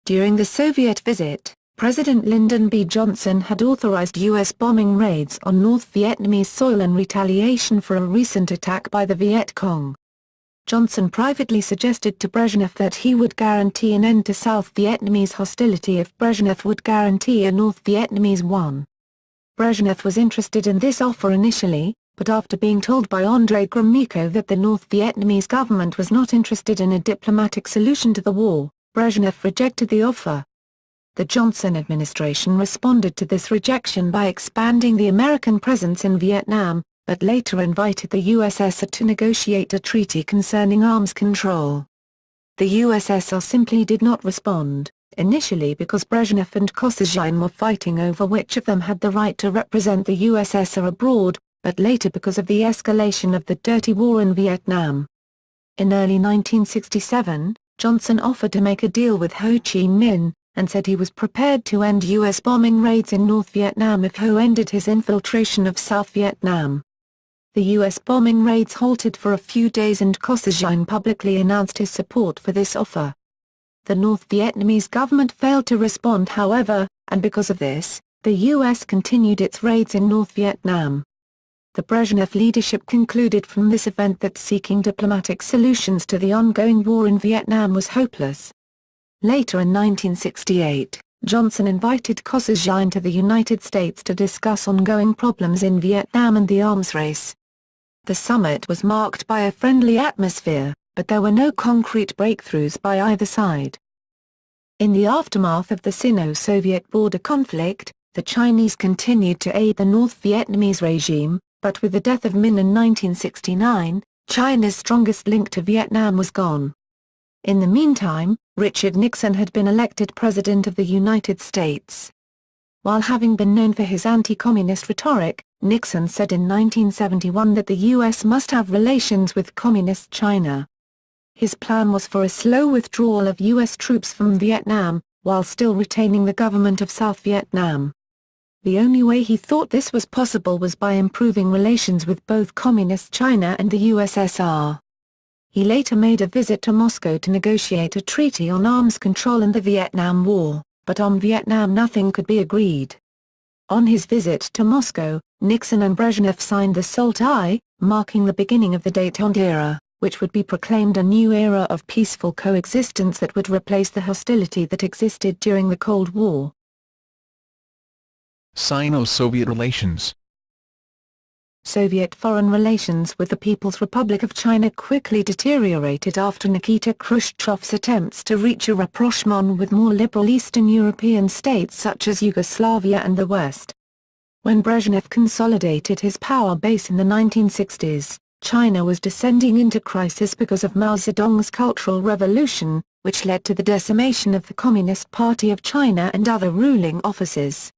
During the Soviet visit, President Lyndon B. Johnson had authorized U.S. bombing raids on North Vietnamese soil in retaliation for a recent attack by the Viet Cong. Johnson privately suggested to Brezhnev that he would guarantee an end to South Vietnamese hostility if Brezhnev would guarantee a North Vietnamese one. Brezhnev was interested in this offer initially, but after being told by Andrei Gromyko that the North Vietnamese government was not interested in a diplomatic solution to the war, Brezhnev rejected the offer. The Johnson administration responded to this rejection by expanding the American presence in Vietnam, but later invited the USSR to negotiate a treaty concerning arms control. The USSR simply did not respond, initially because Brezhnev and Kosygin were fighting over which of them had the right to represent the USSR abroad, but later because of the escalation of the dirty war in Vietnam. In early 1967, Johnson offered to make a deal with Ho Chi Minh, and said he was prepared to end U.S. bombing raids in North Vietnam if Ho ended his infiltration of South Vietnam. The U.S. bombing raids halted for a few days and Kosygin publicly announced his support for this offer. The North Vietnamese government failed to respond however, and because of this, the U.S. continued its raids in North Vietnam. The Brezhnev leadership concluded from this event that seeking diplomatic solutions to the ongoing war in Vietnam was hopeless. Later in 1968, Johnson invited Kosygin to the United States to discuss ongoing problems in Vietnam and the arms race. The summit was marked by a friendly atmosphere, but there were no concrete breakthroughs by either side. In the aftermath of the Sino-Soviet border conflict, the Chinese continued to aid the North Vietnamese regime, but with the death of Minh in 1969, China's strongest link to Vietnam was gone. In the meantime, Richard Nixon had been elected President of the United States. While having been known for his anti-communist rhetoric, Nixon said in 1971 that the U.S. must have relations with Communist China. His plan was for a slow withdrawal of U.S. troops from Vietnam, while still retaining the government of South Vietnam. The only way he thought this was possible was by improving relations with both Communist China and the USSR. He later made a visit to Moscow to negotiate a treaty on arms control in the Vietnam War, but on Vietnam nothing could be agreed. On his visit to Moscow, Nixon and Brezhnev signed the SALT I, marking the beginning of the détente era, which would be proclaimed a new era of peaceful coexistence that would replace the hostility that existed during the Cold War. Sino-Soviet relations. Soviet foreign relations with the People's Republic of China quickly deteriorated after Nikita Khrushchev's attempts to reach a rapprochement with more liberal Eastern European states such as Yugoslavia and the West. When Brezhnev consolidated his power base in the 1960s, China was descending into crisis because of Mao Zedong's Cultural Revolution, which led to the decimation of the Communist Party of China and other ruling offices.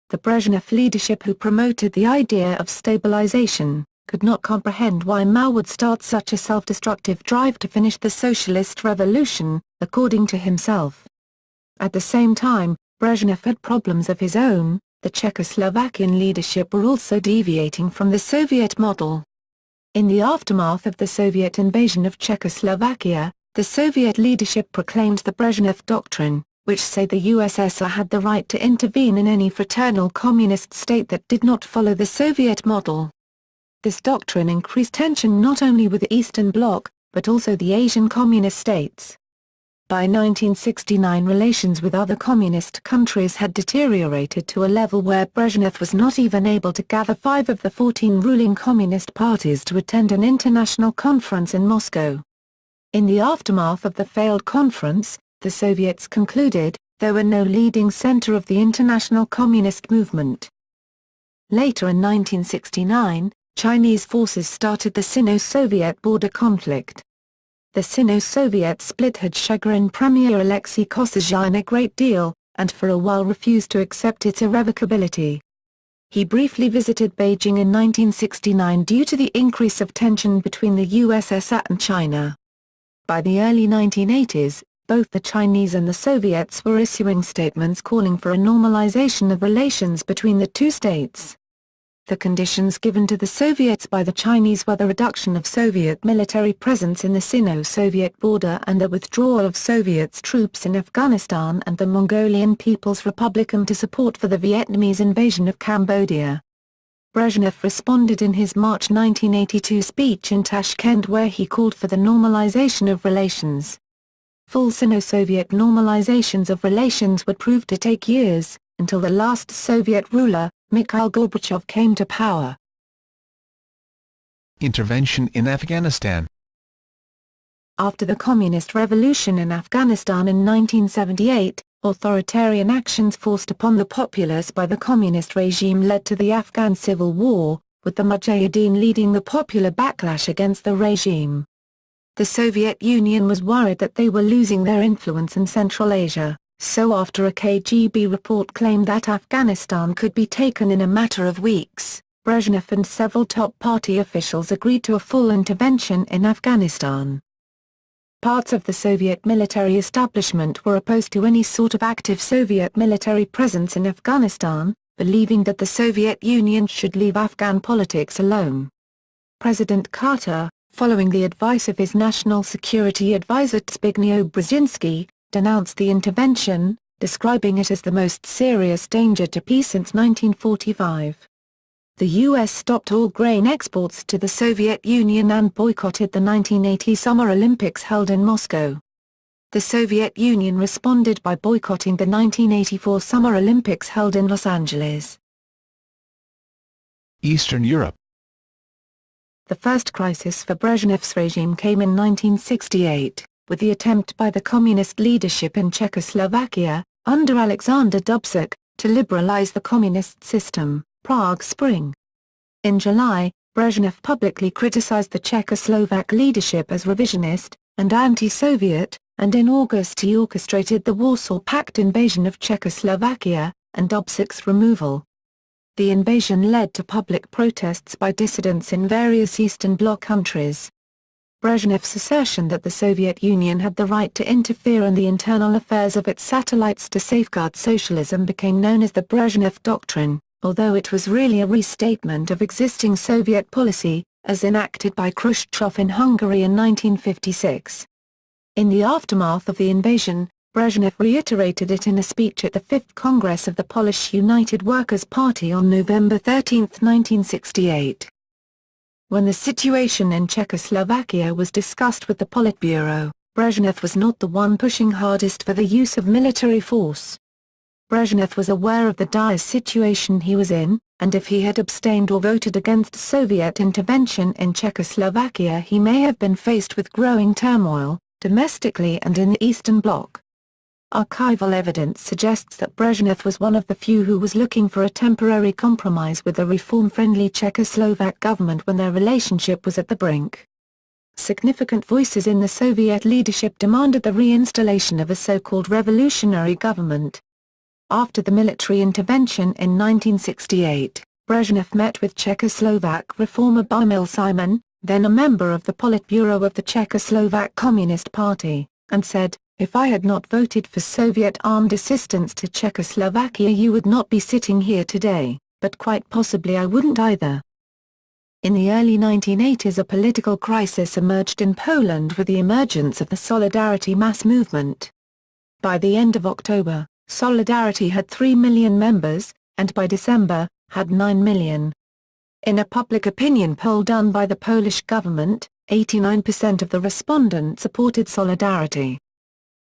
The Brezhnev leadership, who promoted the idea of stabilization, could not comprehend why Mao would start such a self-destructive drive to finish the socialist revolution, according to himself. At the same time, Brezhnev had problems of his own. The Czechoslovakian leadership were also deviating from the Soviet model. In the aftermath of the Soviet invasion of Czechoslovakia, the Soviet leadership proclaimed the Brezhnev Doctrine, which said the USSR had the right to intervene in any fraternal communist state that did not follow the Soviet model. This doctrine increased tension not only with the Eastern Bloc, but also the Asian communist states. By 1969, relations with other communist countries had deteriorated to a level where Brezhnev was not even able to gather 5 of the 14 ruling communist parties to attend an international conference in Moscow. In the aftermath of the failed conference, the Soviets concluded there were no leading center of the international communist movement. Later in 1969, Chinese forces started the Sino-Soviet border conflict. The Sino-Soviet split had chagrined Premier Alexei Kosygin a great deal, and for a while refused to accept its irrevocability. He briefly visited Beijing in 1969 due to the increase of tension between the USSR and China. By the early 1980s, both the Chinese and the Soviets were issuing statements calling for a normalization of relations between the two states. The conditions given to the Soviets by the Chinese were the reduction of Soviet military presence in the Sino-Soviet border and the withdrawal of Soviet troops in Afghanistan and the Mongolian People's Republic and to support for the Vietnamese invasion of Cambodia. Brezhnev responded in his March 1982 speech in Tashkent where he called for the normalization of relations. Full Sino-Soviet normalizations of relations would prove to take years, until the last Soviet ruler, Mikhail Gorbachev, came to power. Intervention in Afghanistan. After the Communist Revolution in Afghanistan in 1978, Authoritarian actions forced upon the populace by the communist regime led to the Afghan Civil War, with the Mujahideen leading the popular backlash against the regime. The Soviet Union was worried that they were losing their influence in Central Asia, so after a KGB report claimed that Afghanistan could be taken in a matter of weeks, Brezhnev and several top party officials agreed to a full intervention in Afghanistan. Parts of the Soviet military establishment were opposed to any sort of active Soviet military presence in Afghanistan, believing that the Soviet Union should leave Afghan politics alone. President Carter, following the advice of his national security advisor Zbigniew Brzezinski, denounced the intervention, describing it as the most serious danger to peace since 1945. The U.S. stopped all grain exports to the Soviet Union and boycotted the 1980 Summer Olympics held in Moscow. The Soviet Union responded by boycotting the 1984 Summer Olympics held in Los Angeles. Eastern Europe. The first crisis for Brezhnev's regime came in 1968, with the attempt by the communist leadership in Czechoslovakia, under Alexander Dubček, to liberalize the communist system. Prague Spring. In July, Brezhnev publicly criticized the Czechoslovak leadership as revisionist and anti-Soviet, and in August he orchestrated the Warsaw Pact invasion of Czechoslovakia, and Dubček's removal. The invasion led to public protests by dissidents in various Eastern Bloc countries. Brezhnev's assertion that the Soviet Union had the right to interfere in the internal affairs of its satellites to safeguard socialism became known as the Brezhnev Doctrine, although it was really a restatement of existing Soviet policy, as enacted by Khrushchev in Hungary in 1956. In the aftermath of the invasion, Brezhnev reiterated it in a speech at the Fifth Congress of the Polish United Workers' Party on November 13, 1968. When the situation in Czechoslovakia was discussed with the Politburo, Brezhnev was not the one pushing hardest for the use of military force. Brezhnev was aware of the dire situation he was in, and if he had abstained or voted against Soviet intervention in Czechoslovakia he may have been faced with growing turmoil, domestically and in the Eastern Bloc. Archival evidence suggests that Brezhnev was one of the few who was looking for a temporary compromise with the reform-friendly Czechoslovak government when their relationship was at the brink. Significant voices in the Soviet leadership demanded the reinstallation of a so-called revolutionary government. After the military intervention in 1968, Brezhnev met with Czechoslovak reformer Bohumil Simon, then a member of the Politburo of the Czechoslovak Communist Party, and said, "If I had not voted for Soviet armed assistance to Czechoslovakia you would not be sitting here today, but quite possibly I wouldn't either." In the early 1980s a political crisis emerged in Poland with the emergence of the Solidarity mass movement. By the end of October, Solidarity had 3 million members, and by December, had 9 million. In a public opinion poll done by the Polish government, 89% of the respondents supported Solidarity.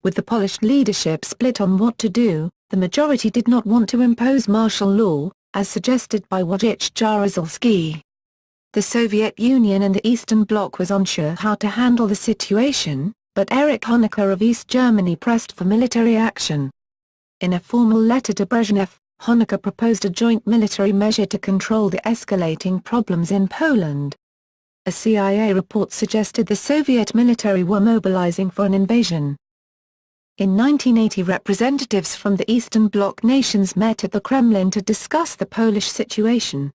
With the Polish leadership split on what to do, the majority did not want to impose martial law, as suggested by Wojciech Jaruzelski. The Soviet Union and the Eastern Bloc was unsure how to handle the situation, but Erich Honecker of East Germany pressed for military action. In a formal letter to Brezhnev, Honecker proposed a joint military measure to control the escalating problems in Poland. A CIA report suggested the Soviet military were mobilizing for an invasion. In 1980 representatives from the Eastern Bloc nations met at the Kremlin to discuss the Polish situation.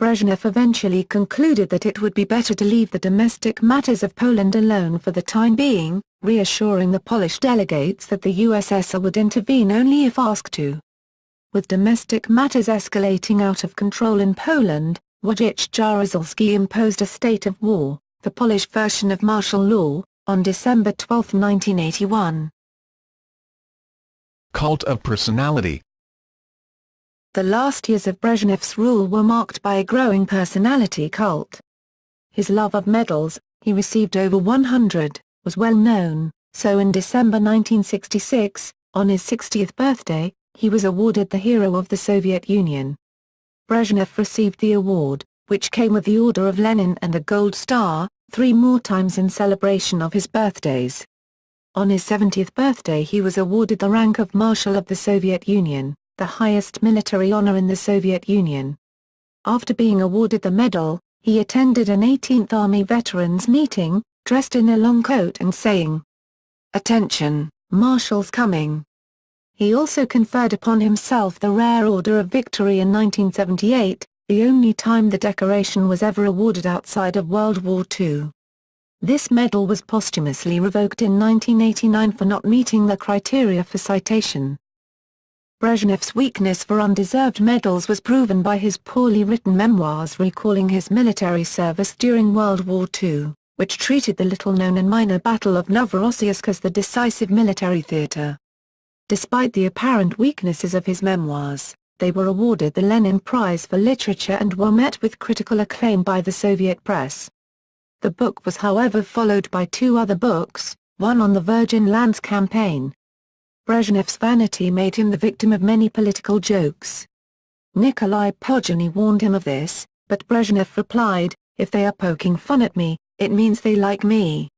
Brezhnev eventually concluded that it would be better to leave the domestic matters of Poland alone for the time being, reassuring the Polish delegates that the USSR would intervene only if asked to. With domestic matters escalating out of control in Poland, Wojciech Jaruzelski imposed a state of war, the Polish version of martial law, on December 12, 1981. Cult of personality. The last years of Brezhnev's rule were marked by a growing personality cult. His love of medals, he received over 100, was well known, so in December 1966, on his 60th birthday, he was awarded the Hero of the Soviet Union. Brezhnev received the award, which came with the Order of Lenin and the Gold Star, 3 more times in celebration of his birthdays. On his 70th birthday he was awarded the rank of Marshal of the Soviet Union, the highest military honor in the Soviet Union. After being awarded the medal, he attended an 18th Army Veterans meeting, dressed in a long coat and saying, "Attention, Marshal's coming." He also conferred upon himself the rare Order of Victory in 1978, the only time the decoration was ever awarded outside of World War II. This medal was posthumously revoked in 1989 for not meeting the criteria for citation. Brezhnev's weakness for undeserved medals was proven by his poorly written memoirs recalling his military service during World War II, which treated the little-known and minor Battle of Novorossiysk as the decisive military theater. Despite the apparent weaknesses of his memoirs, they were awarded the Lenin Prize for Literature and were met with critical acclaim by the Soviet press. The book was however followed by two other books, one on the Virgin Lands campaign. Brezhnev's vanity made him the victim of many political jokes. Nikolai Podgorny warned him of this, but Brezhnev replied, "If they are poking fun at me, it means they like me."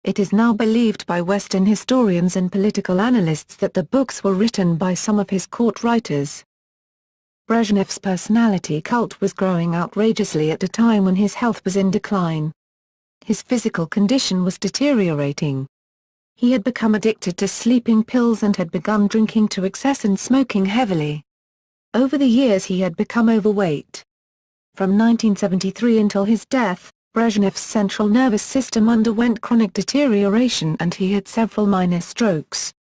It is now believed by Western historians and political analysts that the books were written by some of his court writers. Brezhnev's personality cult was growing outrageously at a time when his health was in decline. His physical condition was deteriorating. He had become addicted to sleeping pills and had begun drinking to excess and smoking heavily. Over the years he had become overweight. From 1973 until his death, Brezhnev's central nervous system underwent chronic deterioration and he had several minor strokes.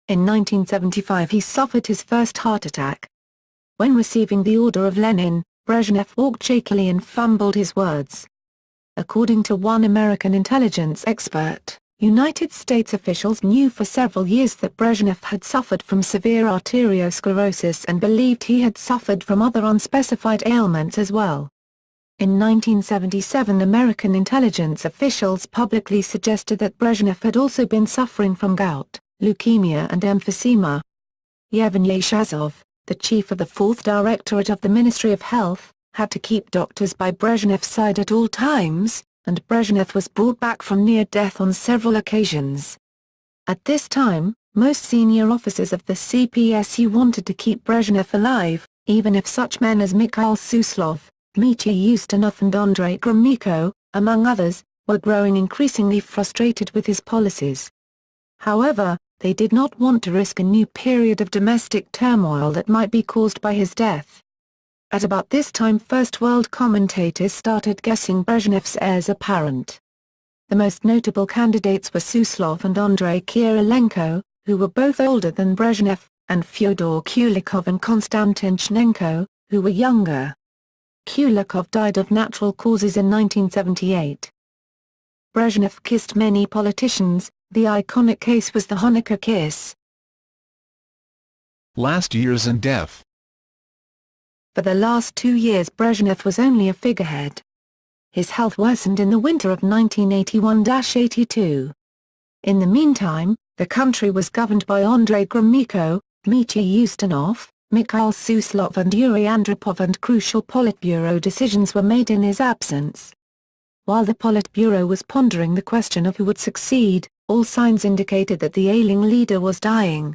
In 1975 he suffered his first heart attack. When receiving the Order of Lenin, Brezhnev walked shakily and fumbled his words. According to one American intelligence expert, United States officials knew for several years that Brezhnev had suffered from severe arteriosclerosis and believed he had suffered from other unspecified ailments as well. In 1977 American intelligence officials publicly suggested that Brezhnev had also been suffering from gout, leukemia and emphysema. Yevgeny Shazov, the chief of the 4th Directorate of the Ministry of Health, had to keep doctors by Brezhnev's side at all times, and Brezhnev was brought back from near death on several occasions. At this time, most senior officers of the CPSU wanted to keep Brezhnev alive, even if such men as Mikhail Suslov, Dmitry Ustinov and Andrei Gromyko, among others, were growing increasingly frustrated with his policies. However, they did not want to risk a new period of domestic turmoil that might be caused by his death. At about this time First World commentators started guessing Brezhnev's heirs apparent. The most notable candidates were Suslov and Andrei Kirilenko, who were both older than Brezhnev, and Fyodor Kulikov and Konstantin Chnenko, who were younger. Kulikov died of natural causes in 1978. Brezhnev kissed many politicians, the iconic case was the Honecker kiss. Last years and death. For the last 2 years Brezhnev was only a figurehead. His health worsened in the winter of 1981-82. In the meantime, the country was governed by Andrei Gromyko, Dmitry Ustinov, Mikhail Suslov and Yuri Andropov, and crucial Politburo decisions were made in his absence. While the Politburo was pondering the question of who would succeed, all signs indicated that the ailing leader was dying.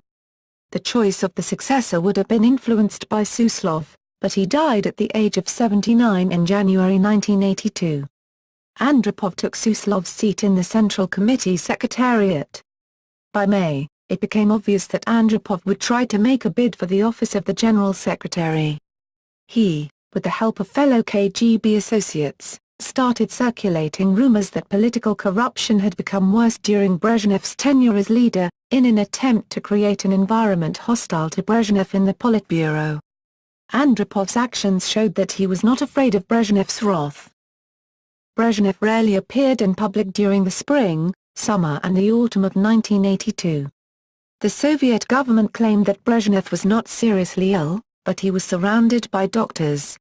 The choice of the successor would have been influenced by Suslov, but he died at the age of 79 in January 1982. Andropov took Suslov's seat in the Central Committee Secretariat. By May, it became obvious that Andropov would try to make a bid for the office of the General Secretary. He, with the help of fellow KGB associates, started circulating rumors that political corruption had become worse during Brezhnev's tenure as leader, in an attempt to create an environment hostile to Brezhnev in the Politburo. Andropov's actions showed that he was not afraid of Brezhnev's wrath. Brezhnev rarely appeared in public during the spring, summer and the autumn of 1982. The Soviet government claimed that Brezhnev was not seriously ill, but he was surrounded by doctors.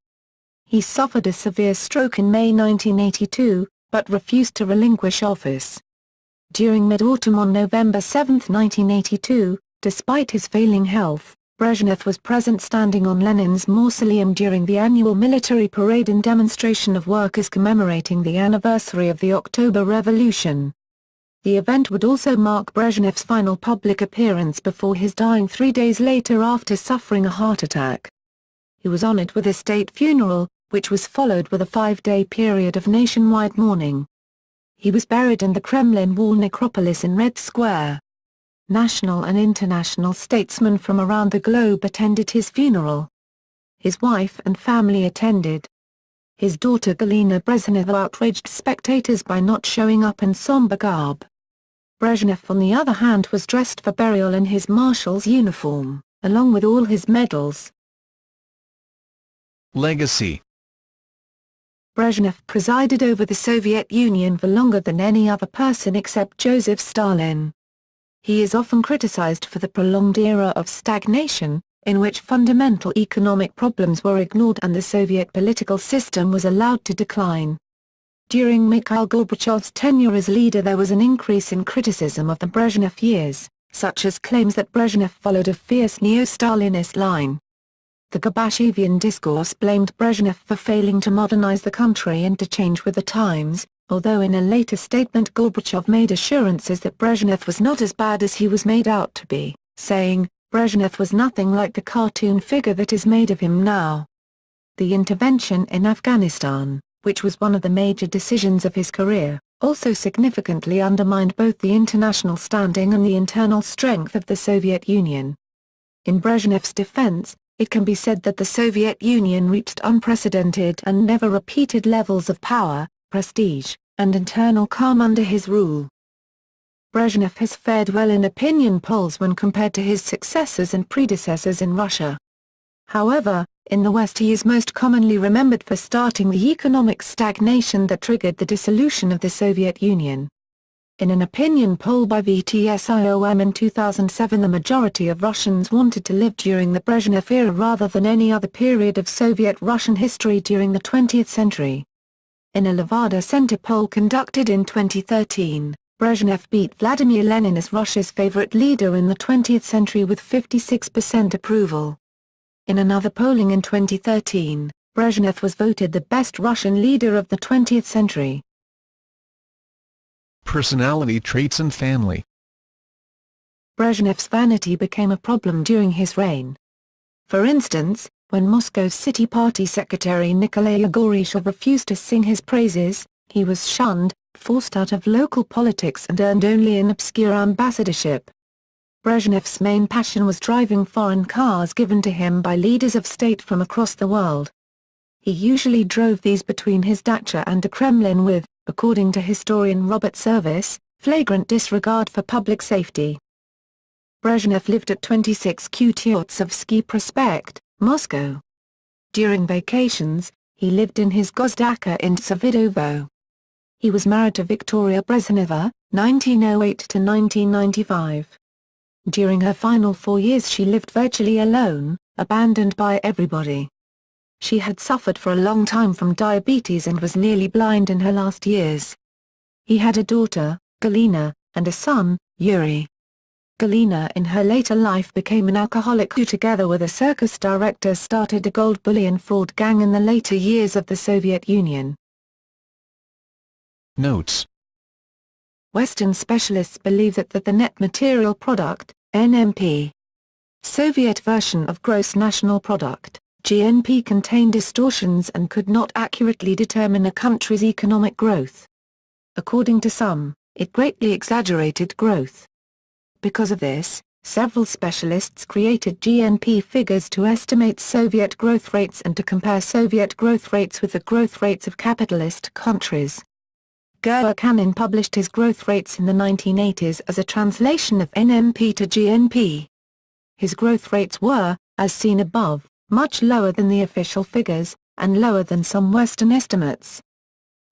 He suffered a severe stroke in May 1982, but refused to relinquish office. During mid-autumn on November 7, 1982, despite his failing health, Brezhnev was present standing on Lenin's mausoleum during the annual military parade in demonstration of workers commemorating the anniversary of the October Revolution. The event would also mark Brezhnev's final public appearance before his dying 3 days later after suffering a heart attack. He was honored with a state funeral, which was followed with a 5-day period of nationwide mourning. He was buried in the Kremlin Wall necropolis in Red Square. National and international statesmen from around the globe attended his funeral. His wife and family attended. His daughter Galina Brezhnev outraged spectators by not showing up in somber garb. Brezhnev on the other hand was dressed for burial in his marshal's uniform, along with all his medals. Legacy. Brezhnev presided over the Soviet Union for longer than any other person except Joseph Stalin. He is often criticized for the prolonged era of stagnation, in which fundamental economic problems were ignored and the Soviet political system was allowed to decline. During Mikhail Gorbachev's tenure as leader there was an increase in criticism of the Brezhnev years, such as claims that Brezhnev followed a fierce neo-Stalinist line. The Gorbachevian discourse blamed Brezhnev for failing to modernize the country and to change with the times, although in a later statement Gorbachev made assurances that Brezhnev was not as bad as he was made out to be, saying, "Brezhnev was nothing like the cartoon figure that is made of him now." The intervention in Afghanistan, which was one of the major decisions of his career, also significantly undermined both the international standing and the internal strength of the Soviet Union. In Brezhnev's defense, it can be said that the Soviet Union reached unprecedented and never repeated levels of power, prestige, and internal calm under his rule. Brezhnev has fared well in opinion polls when compared to his successors and predecessors in Russia. However, in the West he is most commonly remembered for starting the economic stagnation that triggered the dissolution of the Soviet Union. In an opinion poll by VTSIOM in 2007 the majority of Russians wanted to live during the Brezhnev era rather than any other period of Soviet-Russian history during the 20th century. In a Levada Center poll conducted in 2013, Brezhnev beat Vladimir Lenin as Russia's favorite leader in the 20th century with 56% approval. In another polling in 2013, Brezhnev was voted the best Russian leader of the 20th century. Personality traits and family. Brezhnev's vanity became a problem during his reign. For instance, when Moscow's City Party Secretary Nikolai Yegoryshev refused to sing his praises, he was shunned, forced out of local politics and earned only an obscure ambassadorship. Brezhnev's main passion was driving foreign cars given to him by leaders of state from across the world. He usually drove these between his dacha and the Kremlin with, according to historian Robert Service, flagrant disregard for public safety. Brezhnev lived at 26 Kutyurtsevsky Prospect, Moscow. During vacations, he lived in his Gosdacha in Tsavidovo. He was married to Victoria Brezhneva, 1908 to 1995. During her final 4 years she lived virtually alone, abandoned by everybody. She had suffered for a long time from diabetes and was nearly blind in her last years. He had a daughter, Galina, and a son, Yuri. Galina in her later life became an alcoholic who together with a circus director started a gold bullion fraud gang in the later years of the Soviet Union. Notes. Western specialists believe that the net material product, NMP, Soviet version of gross national product, GNP, contained distortions and could not accurately determine a country's economic growth. According to some, it greatly exaggerated growth. Because of this, several specialists created GNP figures to estimate Soviet growth rates and to compare Soviet growth rates with the growth rates of capitalist countries. Gerber Cannon published his growth rates in the 1980s as a translation of NMP to GNP. His growth rates were, as seen above, much lower than the official figures, and lower than some Western estimates.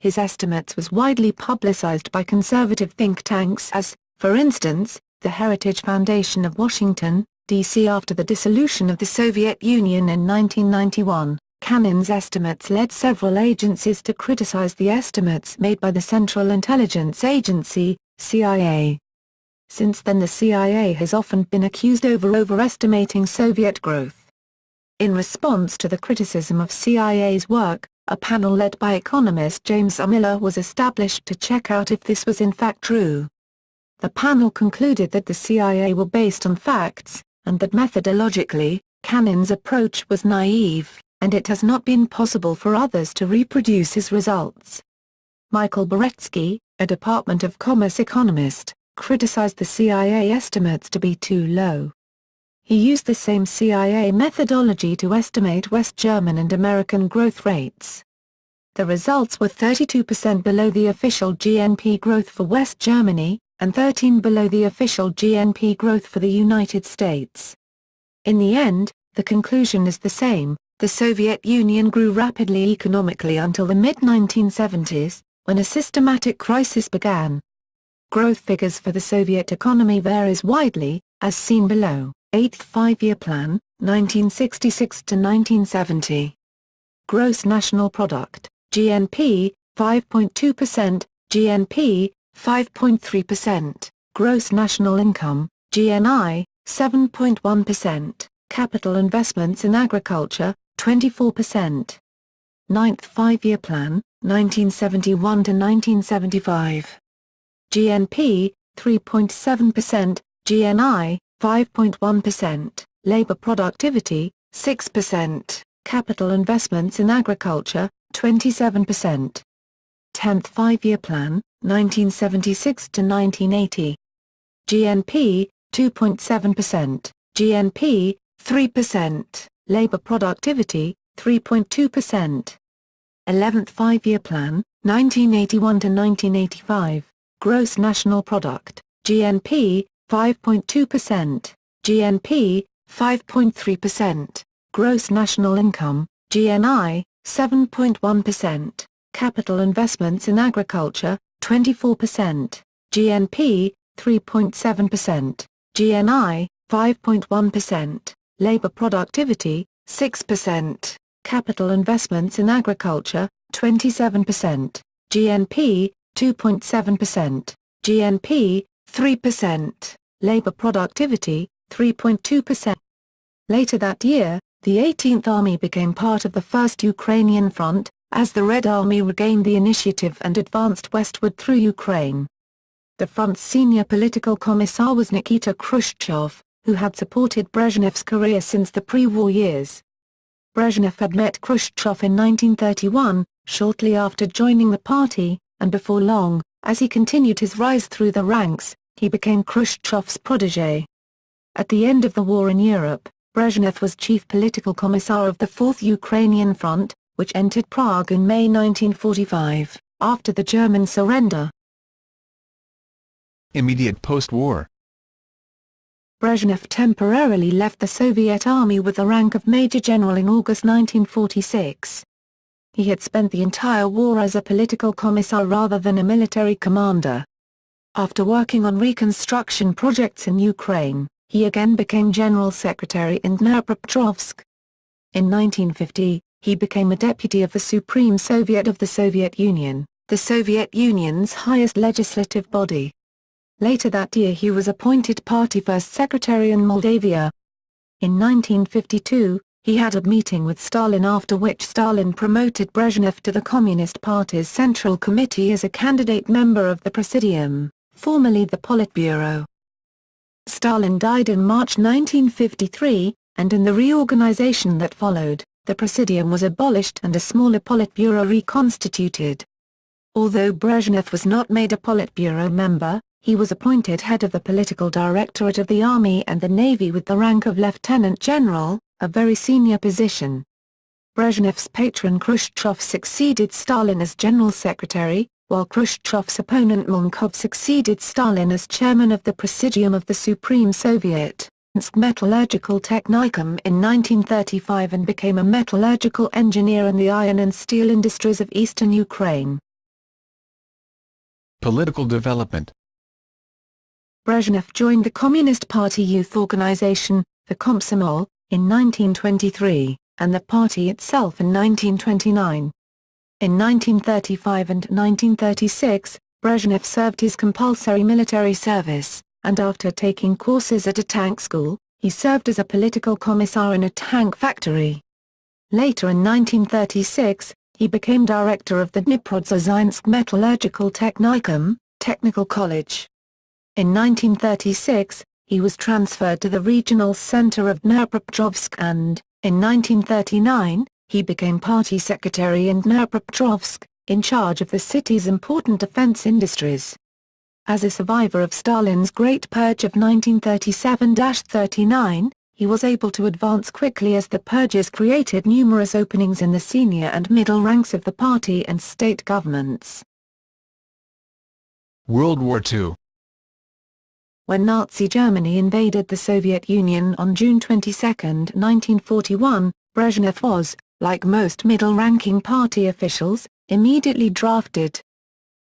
His estimates was widely publicized by conservative think tanks as, for instance, the Heritage Foundation of Washington, D.C. After the dissolution of the Soviet Union in 1991, Cannon's estimates led several agencies to criticize the estimates made by the Central Intelligence Agency, CIA. Since then the CIA has often been accused of overestimating Soviet growth. In response to the criticism of CIA's work, a panel led by economist James R. Miller was established to check out if this was in fact true. the panel concluded that the CIA were based on facts, and that methodologically, Cannon's approach was naive, and it has not been possible for others to reproduce his results. Michael Boretsky, a Department of Commerce economist, criticized the CIA estimates to be too low. He used the same CIA methodology to estimate West German and American growth rates. The results were 32% below the official GNP growth for West Germany, and 13% below the official GNP growth for the United States. In the end, the conclusion is the same: the Soviet Union grew rapidly economically until the mid-1970s, when a systematic crisis began. Growth figures for the Soviet economy varies widely, as seen below. 8th Five-Year Plan, 1966 to 1970. Gross National Product, GNP, 5.2%, GNP, 5.3%, Gross National Income, GNI, 7.1%, Capital Investments in Agriculture, 24%. 9th Five-Year Plan, 1971 to 1975. GNP, 3.7%, GNI, 5.1%, Labor Productivity, 6%, Capital Investments in Agriculture, 27%. 10th Five-Year Plan, 1976 to 1980. GNP, 2.7%, GNP, 3%, Labor Productivity, 3.2%. 11th Five-Year Plan, 1981 to 1985, Gross National Product, GNP, 5.2%, GNP, 5.3%, Gross National Income, GNI, 7.1%, Capital Investments in Agriculture, 24%, GNP, 3.7%, GNI, 5.1%, Labor Productivity, 6%, Capital Investments in Agriculture, 27%, GNP, 2.7%, GNP, 3%, Labor Productivity, 3.2%. Later that year, the 18th Army became part of the First Ukrainian Front, as the Red Army regained the initiative and advanced westward through Ukraine. The front's senior political commissar was Nikita Khrushchev, who had supported Brezhnev's career since the pre-war years. Brezhnev had met Khrushchev in 1931, shortly after joining the party, and before long, as he continued his rise through the ranks, he became Khrushchev's protégé. At the end of the war in Europe, Brezhnev was chief political commissar of the Fourth Ukrainian Front, which entered Prague in May 1945, after the German surrender. Immediate post-war. Brezhnev temporarily left the Soviet Army with the rank of Major General in August 1946. He had spent the entire war as a political commissar rather than a military commander. After working on reconstruction projects in Ukraine, he again became General Secretary in Dnipropetrovsk. In 1950, he became a deputy of the Supreme Soviet of the Soviet Union, the Soviet Union's highest legislative body. Later that year he was appointed Party First Secretary in Moldavia. In 1952, he had a meeting with Stalin, after which Stalin promoted Brezhnev to the Communist Party's Central Committee as a candidate member of the Presidium, formerly the Politburo. Stalin died in March 1953, and in the reorganization that followed, the Presidium was abolished and a smaller Politburo reconstituted. Although Brezhnev was not made a Politburo member, he was appointed head of the Political Directorate of the Army and the Navy with the rank of Lieutenant General, a very senior position. Brezhnev's patron Khrushchev succeeded Stalin as General Secretary, while Khrushchev's opponent Molnkov succeeded Stalin as chairman of the Presidium of the Supreme Soviet, Metallurgical Technicum in 1935, and became a metallurgical engineer in the iron and steel industries of eastern Ukraine. Political development. Brezhnev joined the Communist Party youth organization, the Komsomol, in 1923, and the party itself in 1929. In 1935 and 1936, Brezhnev served his compulsory military service, and after taking courses at a tank school, he served as a political commissar in a tank factory. Later in 1936, he became director of the Dnipropetrovsk Metallurgical Technicum, Technical College. In 1936, he was transferred to the regional center of Dnipropetrovsk and, in 1939, he became party secretary in Dnipropetrovsk, in charge of the city's important defense industries. As a survivor of Stalin's Great Purge of 1937-39, he was able to advance quickly as the purges created numerous openings in the senior and middle ranks of the party and state governments. World War II. When Nazi Germany invaded the Soviet Union on June 22, 1941, Brezhnev was, like most middle-ranking party officials, immediately drafted.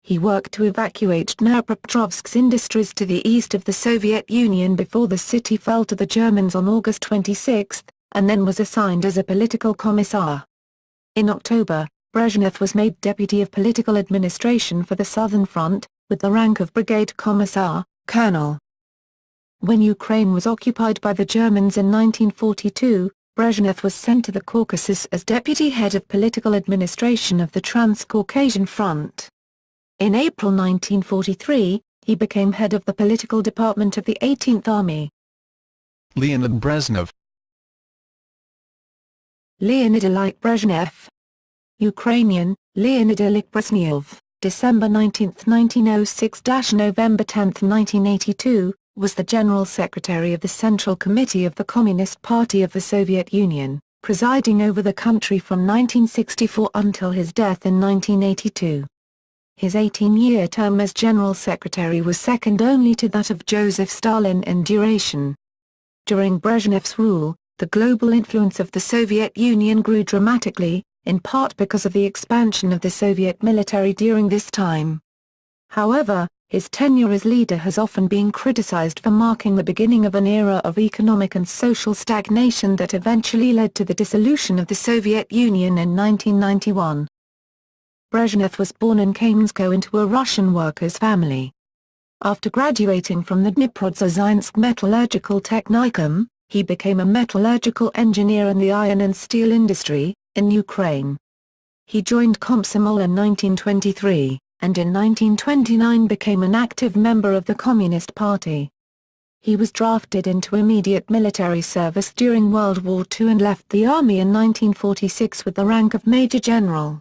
He worked to evacuate Dnipropetrovsk's industries to the east of the Soviet Union before the city fell to the Germans on August 26, and then was assigned as a political commissar. In October, Brezhnev was made Deputy of Political Administration for the Southern Front, with the rank of Brigade Commissar, Colonel. When Ukraine was occupied by the Germans in 1942, Brezhnev was sent to the Caucasus as deputy head of political administration of the Transcaucasian Front. In April 1943, he became head of the political department of the 18th Army. Leonid Brezhnev. Leonid Ilich Brezhnev. Ukrainian, Leonid Ilich Brezhnev, December 19, 1906–November 10, 1982, was the General Secretary of the Central Committee of the Communist Party of the Soviet Union, presiding over the country from 1964 until his death in 1982. His 18-year term as General Secretary was second only to that of Joseph Stalin in duration. During Brezhnev's rule, the global influence of the Soviet Union grew dramatically, in part because of the expansion of the Soviet military during this time. However, his tenure as leader has often been criticized for marking the beginning of an era of economic and social stagnation that eventually led to the dissolution of the Soviet Union in 1991. Brezhnev was born in Kamenskoe into a Russian workers' family. After graduating from the Dnipropetrovsk Metallurgical Technicum, he became a metallurgical engineer in the iron and steel industry, in Ukraine. He joined Komsomol in 1923, and in 1929 became an active member of the Communist Party. He was drafted into immediate military service during World War II and left the army in 1946 with the rank of Major General.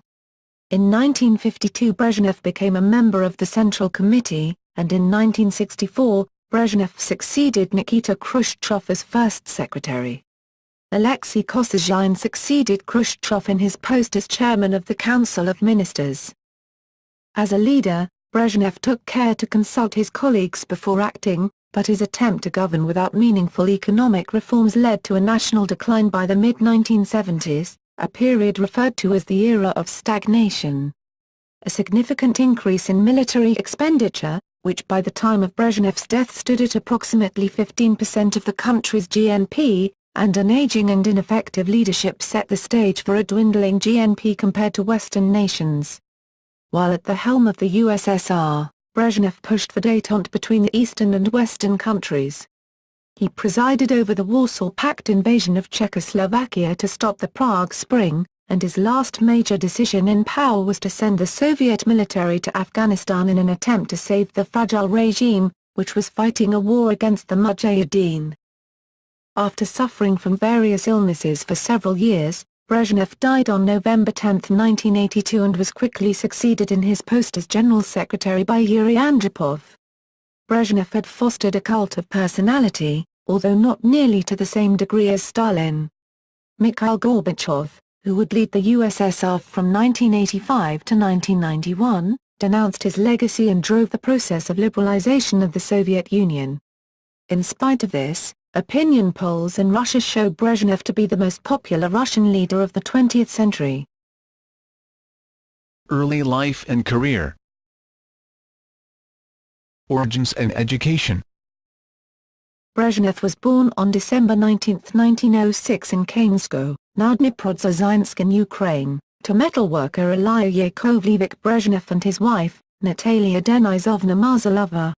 In 1952 Brezhnev became a member of the Central Committee, and in 1964, Brezhnev succeeded Nikita Khrushchev as first secretary. Alexei Kosygin succeeded Khrushchev in his post as chairman of the Council of Ministers. As a leader, Brezhnev took care to consult his colleagues before acting, but his attempt to govern without meaningful economic reforms led to a national decline by the mid-1970s, a period referred to as the era of stagnation. A significant increase in military expenditure, which by the time of Brezhnev's death stood at approximately 15% of the country's GNP, and an aging and ineffective leadership set the stage for a dwindling GNP compared to Western nations. While at the helm of the USSR, Brezhnev pushed for détente between the Eastern and Western countries. He presided over the Warsaw Pact invasion of Czechoslovakia to stop the Prague Spring, and his last major decision in power was to send the Soviet military to Afghanistan in an attempt to save the fragile regime, which was fighting a war against the Mujahideen. After suffering from various illnesses for several years, Brezhnev died on November 10, 1982 and was quickly succeeded in his post as General Secretary by Yuri Andropov. Brezhnev had fostered a cult of personality, although not nearly to the same degree as Stalin. Mikhail Gorbachev, who would lead the USSR from 1985 to 1991, denounced his legacy and drove the process of liberalization of the Soviet Union. In spite of this, opinion polls in Russia show Brezhnev to be the most popular Russian leader of the 20th century. Early life and career. Origins and education. Brezhnev was born on December 19, 1906 in Kamenskoe, now Dnipropetrovsk in Ukraine, to metalworker Ilya Yakovlevich Brezhnev and his wife, Natalia Denisovna Marzalova.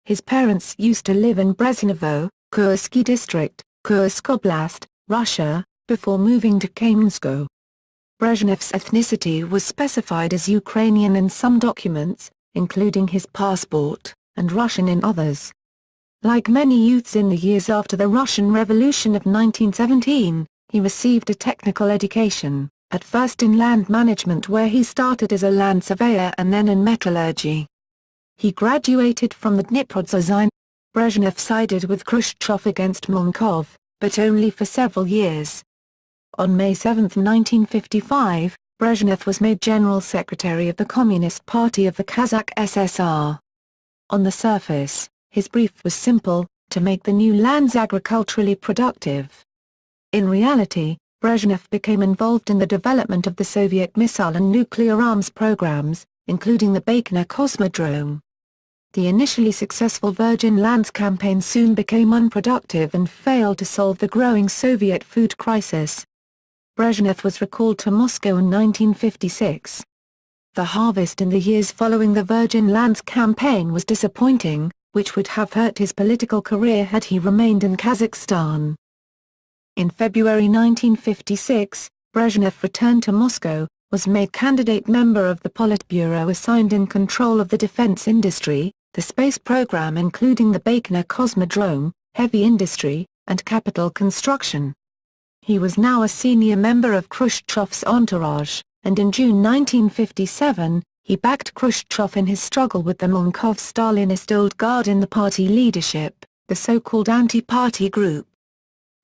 His parents used to live in Brezhnevo, Kursk district, Kursk Oblast, Russia, before moving to Kamenskoe. Brezhnev's ethnicity was specified as Ukrainian in some documents, including his passport, and Russian in others. Like many youths in the years after the Russian Revolution of 1917, he received a technical education, at first in land management where he started as a land surveyor and then in metallurgy. He graduated from the Dniprodzozyne. Brezhnev sided with Khrushchev against Molotov, but only for several years. On May 7, 1955, Brezhnev was made General Secretary of the Communist Party of the Kazakh SSR. On the surface, his brief was simple: to make the new lands agriculturally productive. In reality, Brezhnev became involved in the development of the Soviet missile and nuclear arms programs, including the Baikonur Cosmodrome. The initially successful Virgin Lands campaign soon became unproductive and failed to solve the growing Soviet food crisis. Brezhnev was recalled to Moscow in 1956. The harvest in the years following the Virgin Lands campaign was disappointing, which would have hurt his political career had he remained in Kazakhstan. In February 1956, Brezhnev returned to Moscow, was made candidate member of the Politburo assigned in control of the defense industry, the space program including the Baikonur Cosmodrome, heavy industry, and capital construction. He was now a senior member of Khrushchev's entourage, and in June 1957, he backed Khrushchev in his struggle with the Molotov-Stalinist old guard in the party leadership, the so-called anti-party group.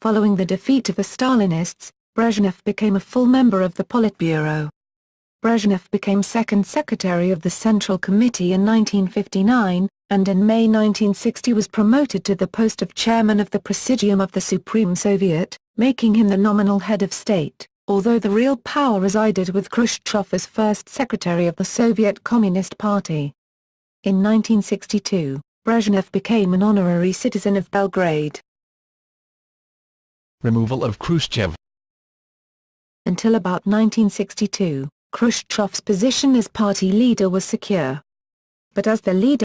Following the defeat of the Stalinists, Brezhnev became a full member of the Politburo. Brezhnev became second secretary of the Central Committee in 1959, and in May 1960 was promoted to the post of chairman of the Presidium of the Supreme Soviet, making him the nominal head of state, although the real power resided with Khrushchev as first secretary of the Soviet Communist Party. In 1962, Brezhnev became an honorary citizen of Belgrade. Removal of Khrushchev. Until about 1962, Khrushchev's position as party leader was secure. But as the leader